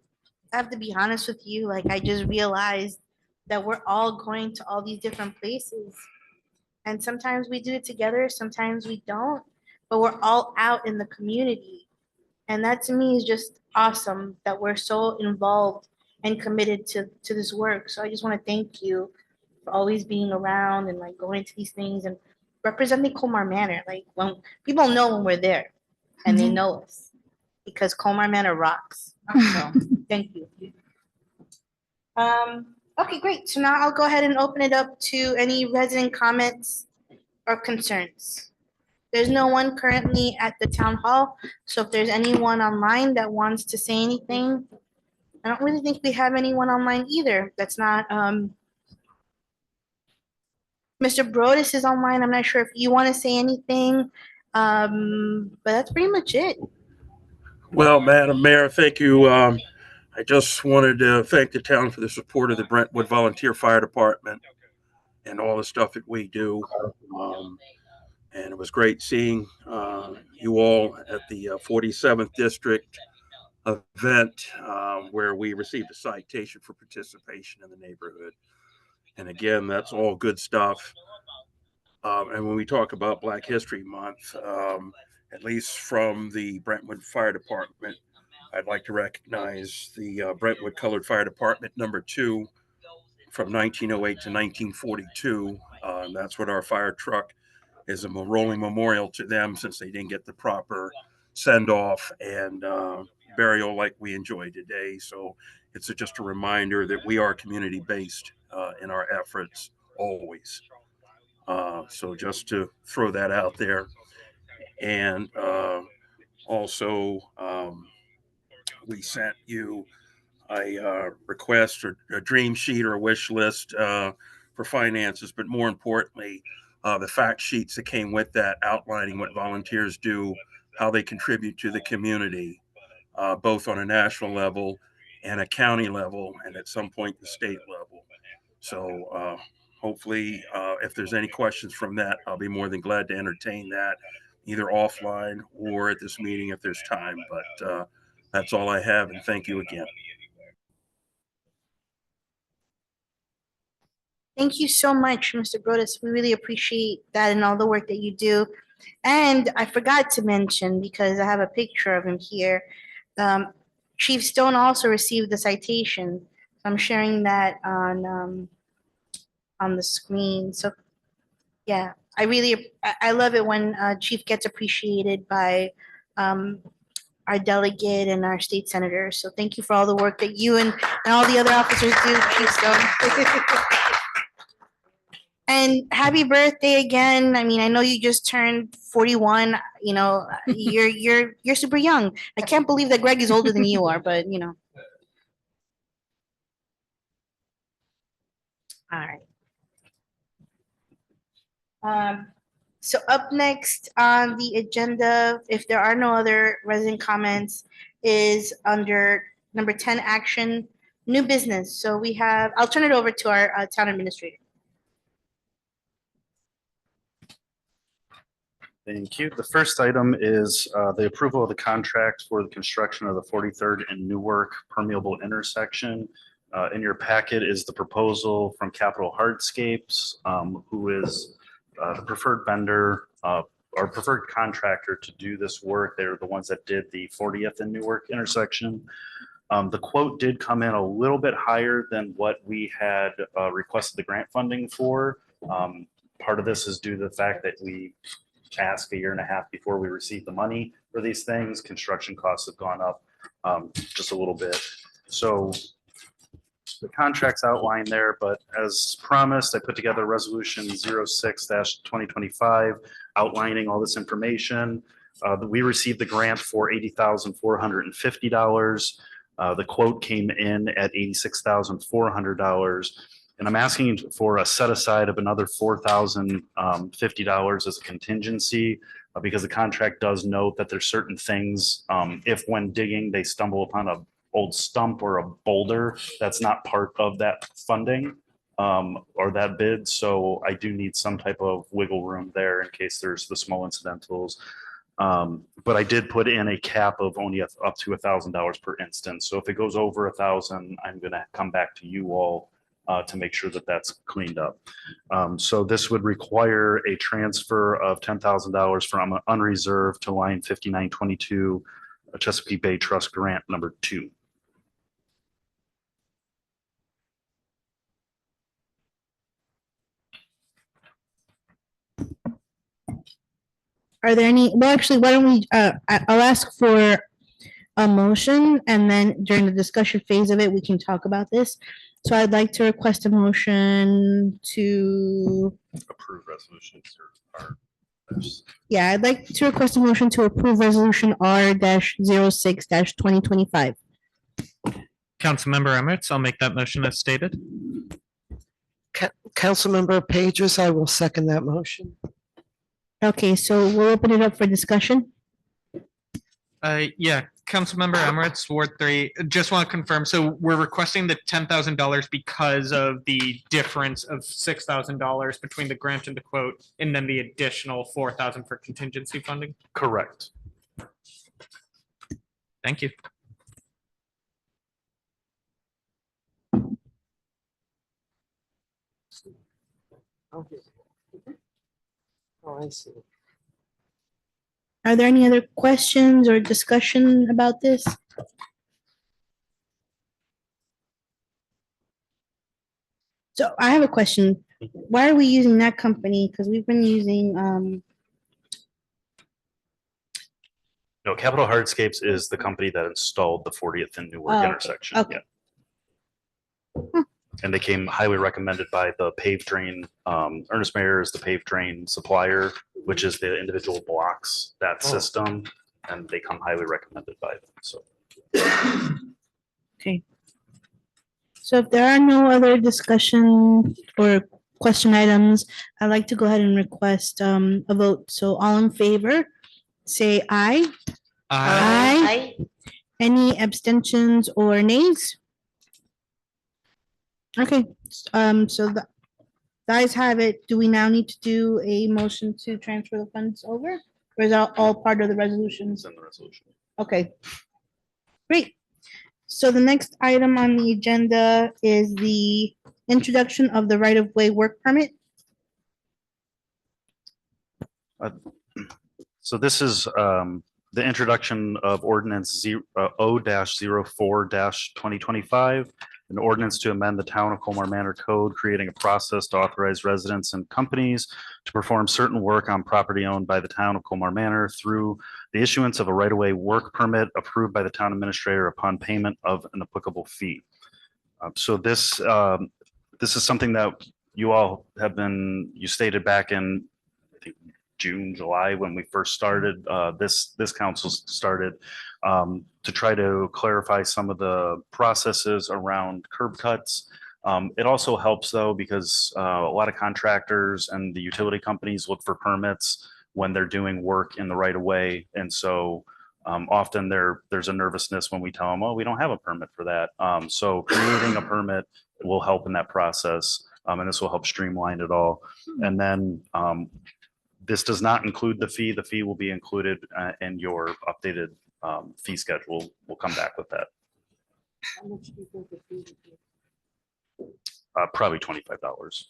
Speaker 1: I have to be honest with you, like I just realized that we're all going to all these different places. And sometimes we do it together, sometimes we don't, but we're all out in the community. And that to me is just awesome that we're so involved and committed to this work. So I just want to thank you for always being around and like going to these things and representing Colmar Manor. Like when people know when we're there and they know us because Colmar Manor rocks. So, thank you. Okay, great. So now I'll go ahead and open it up to any resident comments or concerns. There's no one currently at the town hall, so if there's anyone online that wants to say anything, I don't really think we have anyone online either. That's not, Mr. Brodus is online. I'm not sure if you want to say anything. But that's pretty much it.
Speaker 11: Well, Madam Mayor, thank you. I just wanted to thank the town for the support of the Brentwood Volunteer Fire Department and all the stuff that we do. And it was great seeing you all at the 47th District event where we received a citation for participation in the neighborhood. And again, that's all good stuff. And when we talk about Black History Month, at least from the Brentwood Fire Department, I'd like to recognize the Brentwood Colored Fire Department #2 from 1908 to 1942. That's what our fire truck is, a rolling memorial to them since they didn't get the proper send off and burial like we enjoy today. So it's just a reminder that we are community based in our efforts always. So just to throw that out there. And also, we sent you a request or a dream sheet or a wish list for finances, but more importantly, the fact sheets that came with that outlining what volunteers do, how they contribute to the community, both on a national level and a county level, and at some point the state level. So hopefully, if there's any questions from that, I'll be more than glad to entertain that either offline or at this meeting if there's time. But that's all I have, and thank you again.
Speaker 1: Thank you so much, Mr. Brodus. We really appreciate that and all the work that you do. And I forgot to mention, because I have a picture of him here, Chief Stone also received the citation. I'm sharing that on the screen. So yeah, I love it when Chief gets appreciated by our delegate and our state senators. So thank you for all the work that you and all the other officers do, Chief Stone. And happy birthday again. I mean, I know you just turned 41. You know, you're super young. I can't believe that Greg is older than you are, but you know. All right. So up next on the agenda, if there are no other resident comments, is under number 10 action, new business. So we have, I'll turn it over to our town administrator.
Speaker 8: Thank you. The first item is the approval of the contract for the construction of the 43rd and Newark permeable intersection. In your packet is the proposal from Capital Hardscapes, who is the preferred vendor or preferred contractor to do this work. They're the ones that did the 40th and Newark intersection. The quote did come in a little bit higher than what we had requested the grant funding for. Part of this is due to the fact that we ask a year and a half before we receive the money for these things. Construction costs have gone up just a little bit. So the contract's outlined there, but as promised, I put together resolution 06-2025 outlining all this information. We received the grant for $80,450. The quote came in at $86,400. And I'm asking for a set aside of another $4,050 as a contingency because the contract does note that there's certain things, if when digging, they stumble upon a old stump or a boulder, that's not part of that funding or that bid. So I do need some type of wiggle room there in case there's the small incidentals. But I did put in a cap of only up to $1,000 per instance. So if it goes over 1,000, I'm going to come back to you all to make sure that that's cleaned up. So this would require a transfer of $10,000 from unreserved to line 5922, Chesapeake Bay Trust Grant number 2.
Speaker 1: Are there any, well, actually, why don't we, I'll ask for a motion, and then during the discussion phase of it, we can talk about this. So I'd like to request a motion to,
Speaker 8: Approve resolutions or
Speaker 1: yeah, I'd like to request a motion to approve resolution R-06-2025.
Speaker 3: Councilmember Emirates, I'll make that motion as stated.
Speaker 2: Councilmember Pages, I will second that motion.
Speaker 1: Okay, so we'll open it up for discussion.
Speaker 3: Yeah, Councilmember Emirates, Ward 3, just want to confirm, so we're requesting the $10,000 because of the difference of $6,000 between the grant and the quote, and then the additional $4,000 for contingency funding?
Speaker 8: correct.
Speaker 3: Thank you.
Speaker 2: Oh, I see.
Speaker 1: Are there any other questions or discussion about this? So I have a question. Why are we using that company? Because we've been using,
Speaker 8: No, Capital Hardscapes is the company that installed the 40th and Newark
Speaker 1: Oh, okay,
Speaker 8: intersection.
Speaker 1: okay.
Speaker 8: Yeah. And they came highly recommended by the paved drain. Ernest Mayer is the paved drain supplier, which is the individual blocks, that
Speaker 2: Oh.
Speaker 8: system, and they come highly recommended by them. So
Speaker 1: okay. So if there are no other discussion or question items, I'd like to go ahead and request a vote. So all in favor, say aye. Aye. Any abstentions or nays? Okay, so the ayes have it. Do we now need to do a motion to transfer the funds over? Or is that all part of the resolutions?
Speaker 8: it's in the resolution.
Speaker 1: Okay. Great. So the next item on the agenda is the introduction of the right-of-way work permit.
Speaker 8: So this is the introduction of ordinance O-04-2025, an ordinance to amend the town of Colmar Manor Code, creating a process to authorize residents and companies to perform certain work on property owned by the town of Colmar Manor through the issuance of a right-of-way work permit approved by the town administrator upon payment of an applicable fee. So this is something that you all have been, you stated back in, I think, June, July, when we first started, this council started to try to clarify some of the processes around curb cuts. It also helps though, because a lot of contractors and the utility companies look for permits when they're doing work in the right of way. And so often there's a nervousness when we tell them, oh, we don't have a permit for that. So creating a permit will help in that process. And this will help streamline it all. And then this does not include the fee. The fee will be included in your updated fee schedule. We'll come back with that. Probably $25.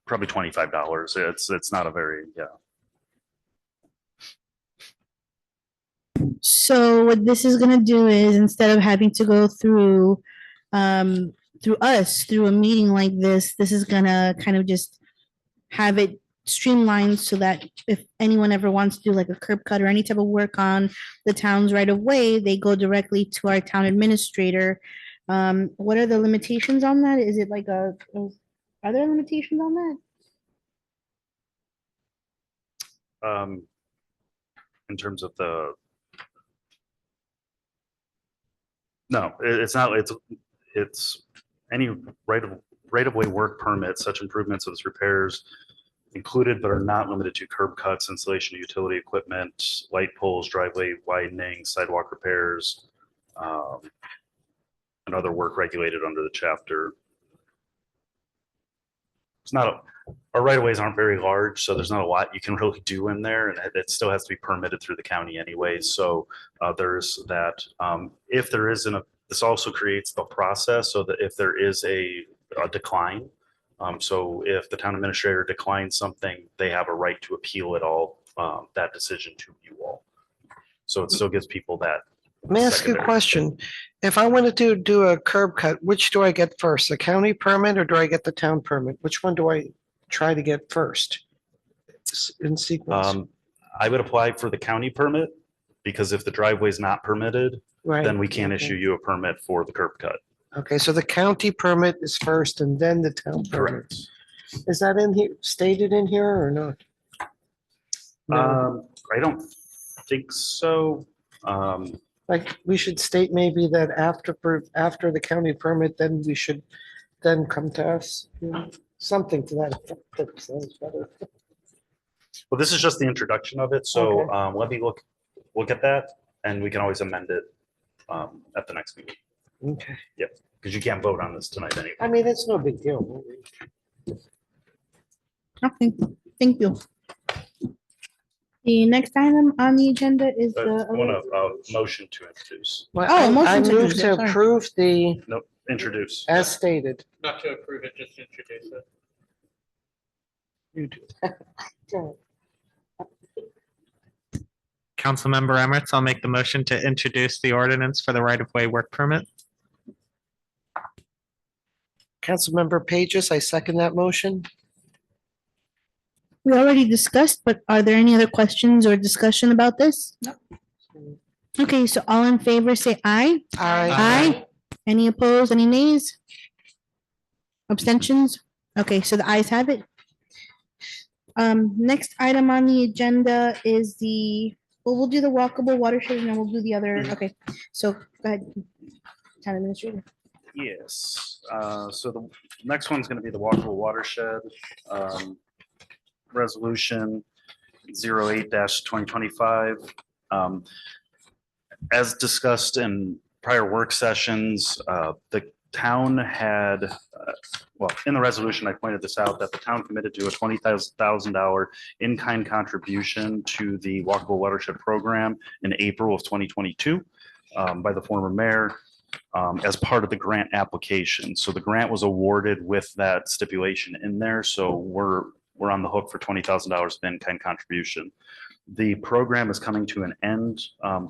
Speaker 8: Probably $25. It's not a very, yeah.
Speaker 1: So what this is gonna do is, instead of having to go through through a meeting like this is gonna kind of just have it streamlined so that if anyone ever wants to do like a curb cut or any type of work on the town's right of way, they go directly to our town administrator. What are the limitations on that? Is it like are there limitations on that?
Speaker 8: In terms of the, no, it's not, it's any right of way work permit, such improvements as repairs included but are not limited to curb cuts, installation of utility equipment, light poles, driveway widening, sidewalk repairs, and other work regulated under the chapter. It's not, our right of ways aren't very large, so there's not a lot you can really do in there, and it still has to be permitted through the county anyway. So there's that. If there isn't this also creates the process so that if there is a decline, so if the town administrator declines something, they have a right to appeal it all, that decision to you all. So it still gives people that.
Speaker 2: May I ask you a
Speaker 8: secondary.
Speaker 2: question? If I wanted to do a curb cut, which do I get first? The county permit or do I get the town permit? Which one do I try to get first in sequence?
Speaker 8: I would apply for the county permit because if the driveway is not permitted,
Speaker 2: Right.
Speaker 8: then we can't
Speaker 2: okay.
Speaker 8: issue you a permit for the curb cut.
Speaker 2: Okay, so the county permit is first and then the town permit.
Speaker 8: Correct.
Speaker 2: Is that in here, stated in here or not? No.
Speaker 8: I don't think so.
Speaker 2: Like, we should state maybe that after the county permit, then we should then come to us. You know, something to that effect. That sounds better.
Speaker 8: Well, this is just the introduction of it, so
Speaker 2: Okay.
Speaker 8: let me look at that, and we can always amend it at the next meeting,
Speaker 2: Okay.
Speaker 8: because you can't vote on this tonight anyway.
Speaker 2: I mean, it's no big deal.
Speaker 1: Okay, thank you. The next item on the agenda is
Speaker 8: I
Speaker 1: the.
Speaker 8: want a motion to introduce.
Speaker 2: Well,
Speaker 1: Oh,
Speaker 2: I
Speaker 1: motion to
Speaker 2: move
Speaker 1: introduce
Speaker 2: to
Speaker 1: it, sorry.
Speaker 2: approve the,
Speaker 8: Nope, introduce.
Speaker 2: as stated.
Speaker 3: Not to approve it, just introduce it.
Speaker 2: You do.
Speaker 3: Councilmember Emirates, I'll make the motion to introduce the ordinance for the right-of-way work permit.
Speaker 2: Councilmember Pages, I second that motion.
Speaker 1: We already discussed, but are there any other questions or discussion about this? No. Okay, so all in favor, say aye. Aye. Any opposed, any nays? Abstentions? Okay, so the ayes have it. Next item on the agenda is we'll do the walkable watershed and then we'll do the other, okay. So, go ahead. Town administrator.
Speaker 8: Yes, so the next one's gonna be the walkable watershed, resolution 08-2025. As discussed in prior work sessions, the town had, well, in the resolution, I pointed this out, that the town committed to a $20,000 in-kind contribution to the walkable watershed program in April of 2022 by the former mayor as part of the grant application. So the grant was awarded with that stipulation in there. So we're on the hook for $20,000 of in-kind contribution. The program is coming to an end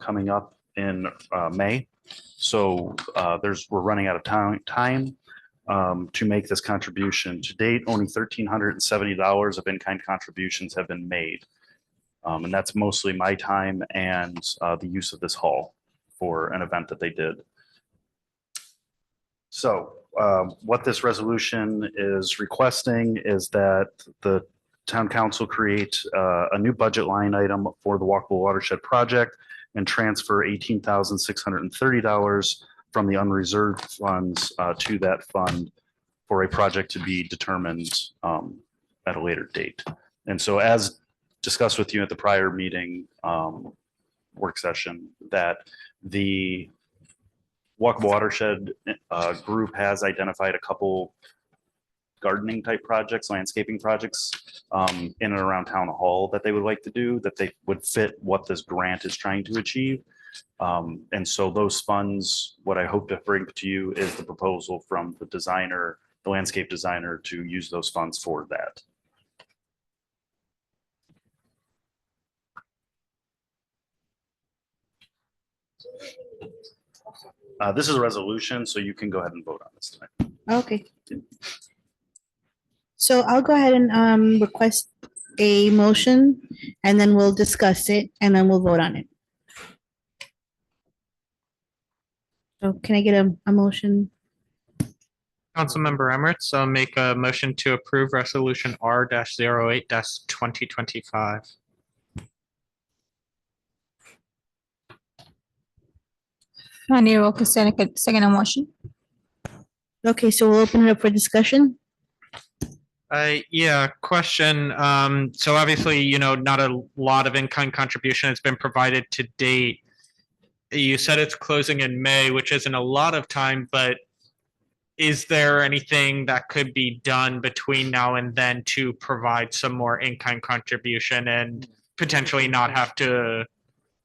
Speaker 8: coming up in May. So we're running out of time to make this contribution. To date, only $1,370 of in-kind contributions have been made. And that's mostly my time and the use of this hall for an event that they did. So what this resolution is requesting is that the town council create a new budget line item for the walkable watershed project and transfer $18,630 from the unreserved funds to that fund for a project to be determined at a later date. And so as discussed with you at the prior meeting work session, that the walkable watershed group has identified a couple gardening type projects, landscaping projects in and around town hall that they would like to do, that they would fit what this grant is trying to achieve. And so those funds, what I hope to bring to you is the proposal from the designer, the landscape designer, to use those funds for that. This is a resolution, so you can go ahead and vote on this tonight.
Speaker 1: Okay. So I'll go ahead and request a motion and then we'll discuss it and then we'll vote on it. So can I get a motion?
Speaker 3: Councilmember Emirates, I'll make a motion to approve resolution R-08-2025.
Speaker 4: I need a second motion.
Speaker 1: Okay, so we'll open it up for discussion.
Speaker 3: Yeah, question. So obviously, not a lot of in-kind contribution has been provided to date. You said it's closing in May, which isn't a lot of time, but is there anything that could be done between now and then to provide some more in-kind contribution and potentially not have to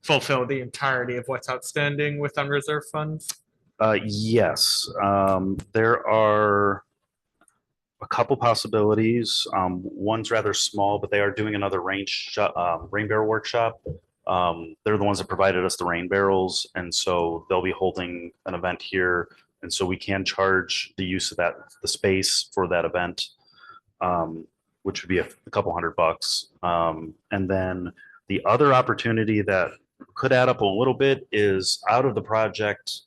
Speaker 3: fulfill the entirety of what's outstanding with unreserved funds?
Speaker 8: Yes, there are a couple possibilities. One's rather small, but they are doing another rain barrel workshop. They're the ones that provided us the rain barrels, and so they'll be holding an event here, and so we can charge the use of the space for that event, which would be a couple $100. And then the other opportunity that could add up a little bit is out of the project,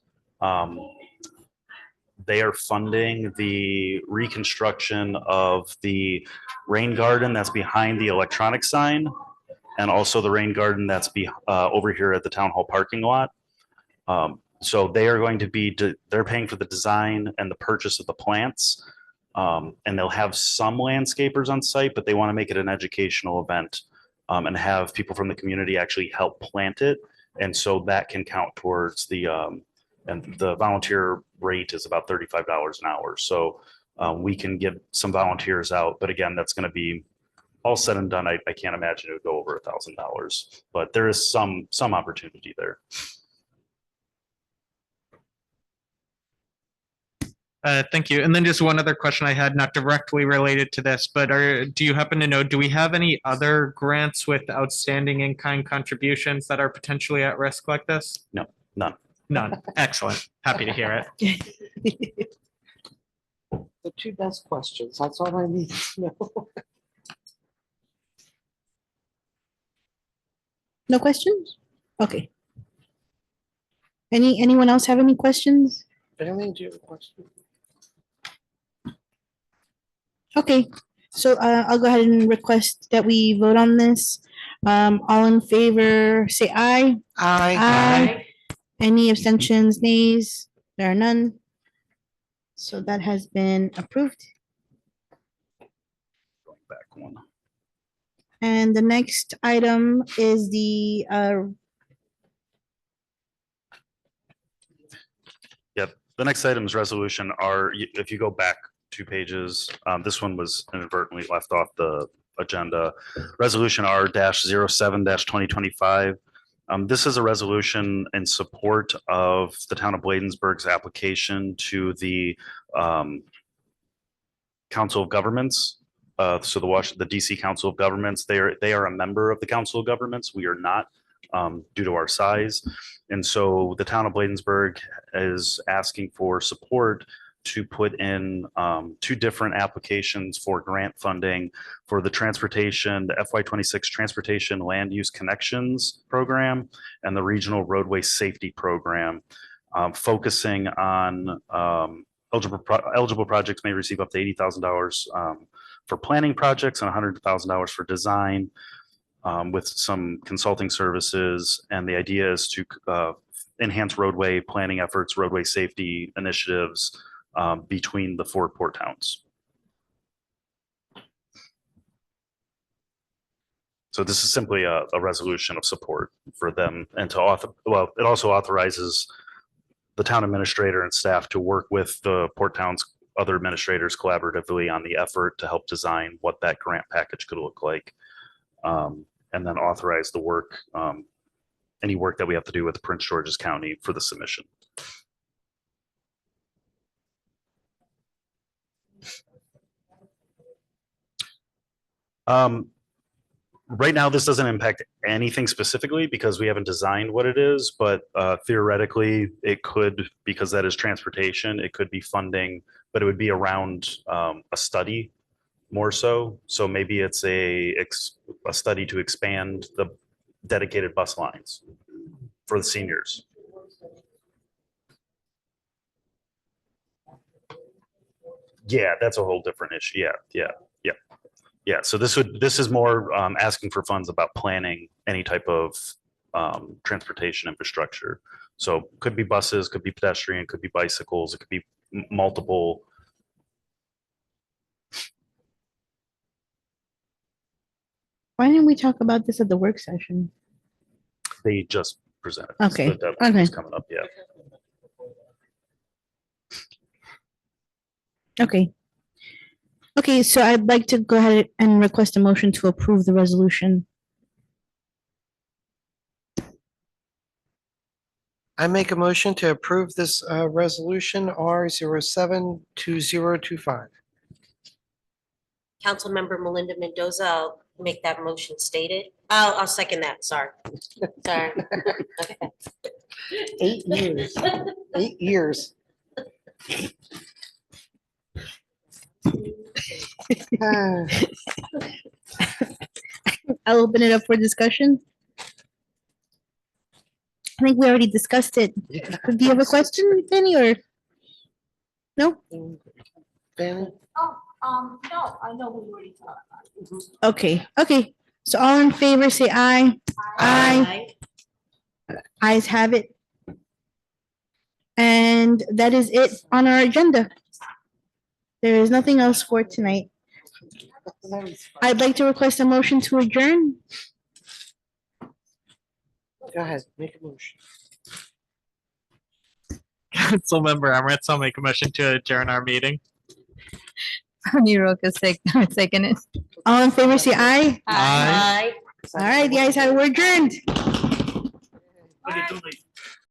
Speaker 8: they are funding the reconstruction of the rain garden that's behind the electronic sign, and also the rain garden that's over here at the town hall parking lot. So they are going to be, they're paying for the design and the purchase of the plants. And they'll have some landscapers on site, but they want to make it an educational event, and have people from the community actually help plant it. And so that can count towards and the volunteer rate is about $35 an hour. So we can get some volunteers out, but again, that's going to be all said and done. I can't imagine it would go over $1,000, but there is some opportunity there.
Speaker 3: Thank you. And then just one other question I had, not directly related to this, but do you happen to know, do we have any other grants with outstanding in-kind contributions that are potentially at risk like this?
Speaker 8: No, none.
Speaker 3: None. Excellent. Happy to hear it.
Speaker 2: The two best questions, that's all I need to know.
Speaker 1: No questions? Okay. Anyone else have any questions?
Speaker 2: Bailey, do you have a question?
Speaker 1: Okay, so I'll go ahead and request that we vote on this. All in favor, say aye.
Speaker 2: Aye.
Speaker 1: Any abstentions, nays? There are none. So that has been approved.
Speaker 8: Back one.
Speaker 1: And the next item is the
Speaker 8: Yep. The next item is resolution if you go back 2 pages, this one was inadvertently left off the agenda. Resolution R-07-2025. This is a resolution in support of the town of Bladensburg's application to the Council of Governments. So the DC Council of Governments, they are a member of the Council of Governments. We are not, due to our size. And so the town of Bladensburg is asking for support to put in 2 different applications for grant funding for the transportation, the FY26 Transportation Land Use Connections Program and the Regional Roadway Safety Program, focusing on eligible projects may receive up to $80,000 for planning projects and $100,000 for design, with some consulting services. And the idea is to enhance roadway planning efforts, roadway safety initiatives between the 4 port towns. So this is simply a resolution of support for them, and it also authorizes the town administrator and staff to work with the port towns, other administrators collaboratively on the effort to help design what that grant package could look like. And then authorize the work, any work that we have to do with Prince George's County for the submission. Right now, this doesn't impact anything specifically because we haven't designed what it is, but theoretically it could, because that is transportation, it could be funding, but it would be around a study more so. So maybe it's a study to expand the dedicated bus lines for the seniors. Yeah, that's a whole different issue. Yeah. So this is more asking for funds about planning any type of transportation infrastructure. So could be buses, could be pedestrian, could be bicycles, it could be multiple.
Speaker 1: why didn't we talk about this at the work session?
Speaker 8: They just presented.
Speaker 1: Okay,
Speaker 8: The deadline
Speaker 1: okay.
Speaker 8: is coming up, yeah.
Speaker 1: Okay, so I'd like to go ahead and request a motion to approve the resolution.
Speaker 2: I make a motion to approve this resolution R-07-2025.
Speaker 10: Councilmember Melinda Mendoza, I'll make that motion stated. I'll second that, sorry. Sorry.
Speaker 2: 8 years. 8 years.
Speaker 1: I'll open it up for discussion. I think we already discussed it. Do you have a question, Penny, or? No?
Speaker 2: Fanny?
Speaker 4: No, I know we already talked about it.
Speaker 1: Okay, okay. So all in favor, say aye. Aye. Ayes have it. And that is it on our agenda. There is nothing else for tonight. I'd like to request a motion to adjourn.
Speaker 2: Go ahead, make a motion.
Speaker 3: Councilmember Emirates, I'll make a motion to adjourn our meeting.
Speaker 4: Niroka second it.
Speaker 1: All in favor, say aye.
Speaker 3: Aye.
Speaker 1: All right, the ayes have it. We're adjourned.
Speaker 9: Okay, too late.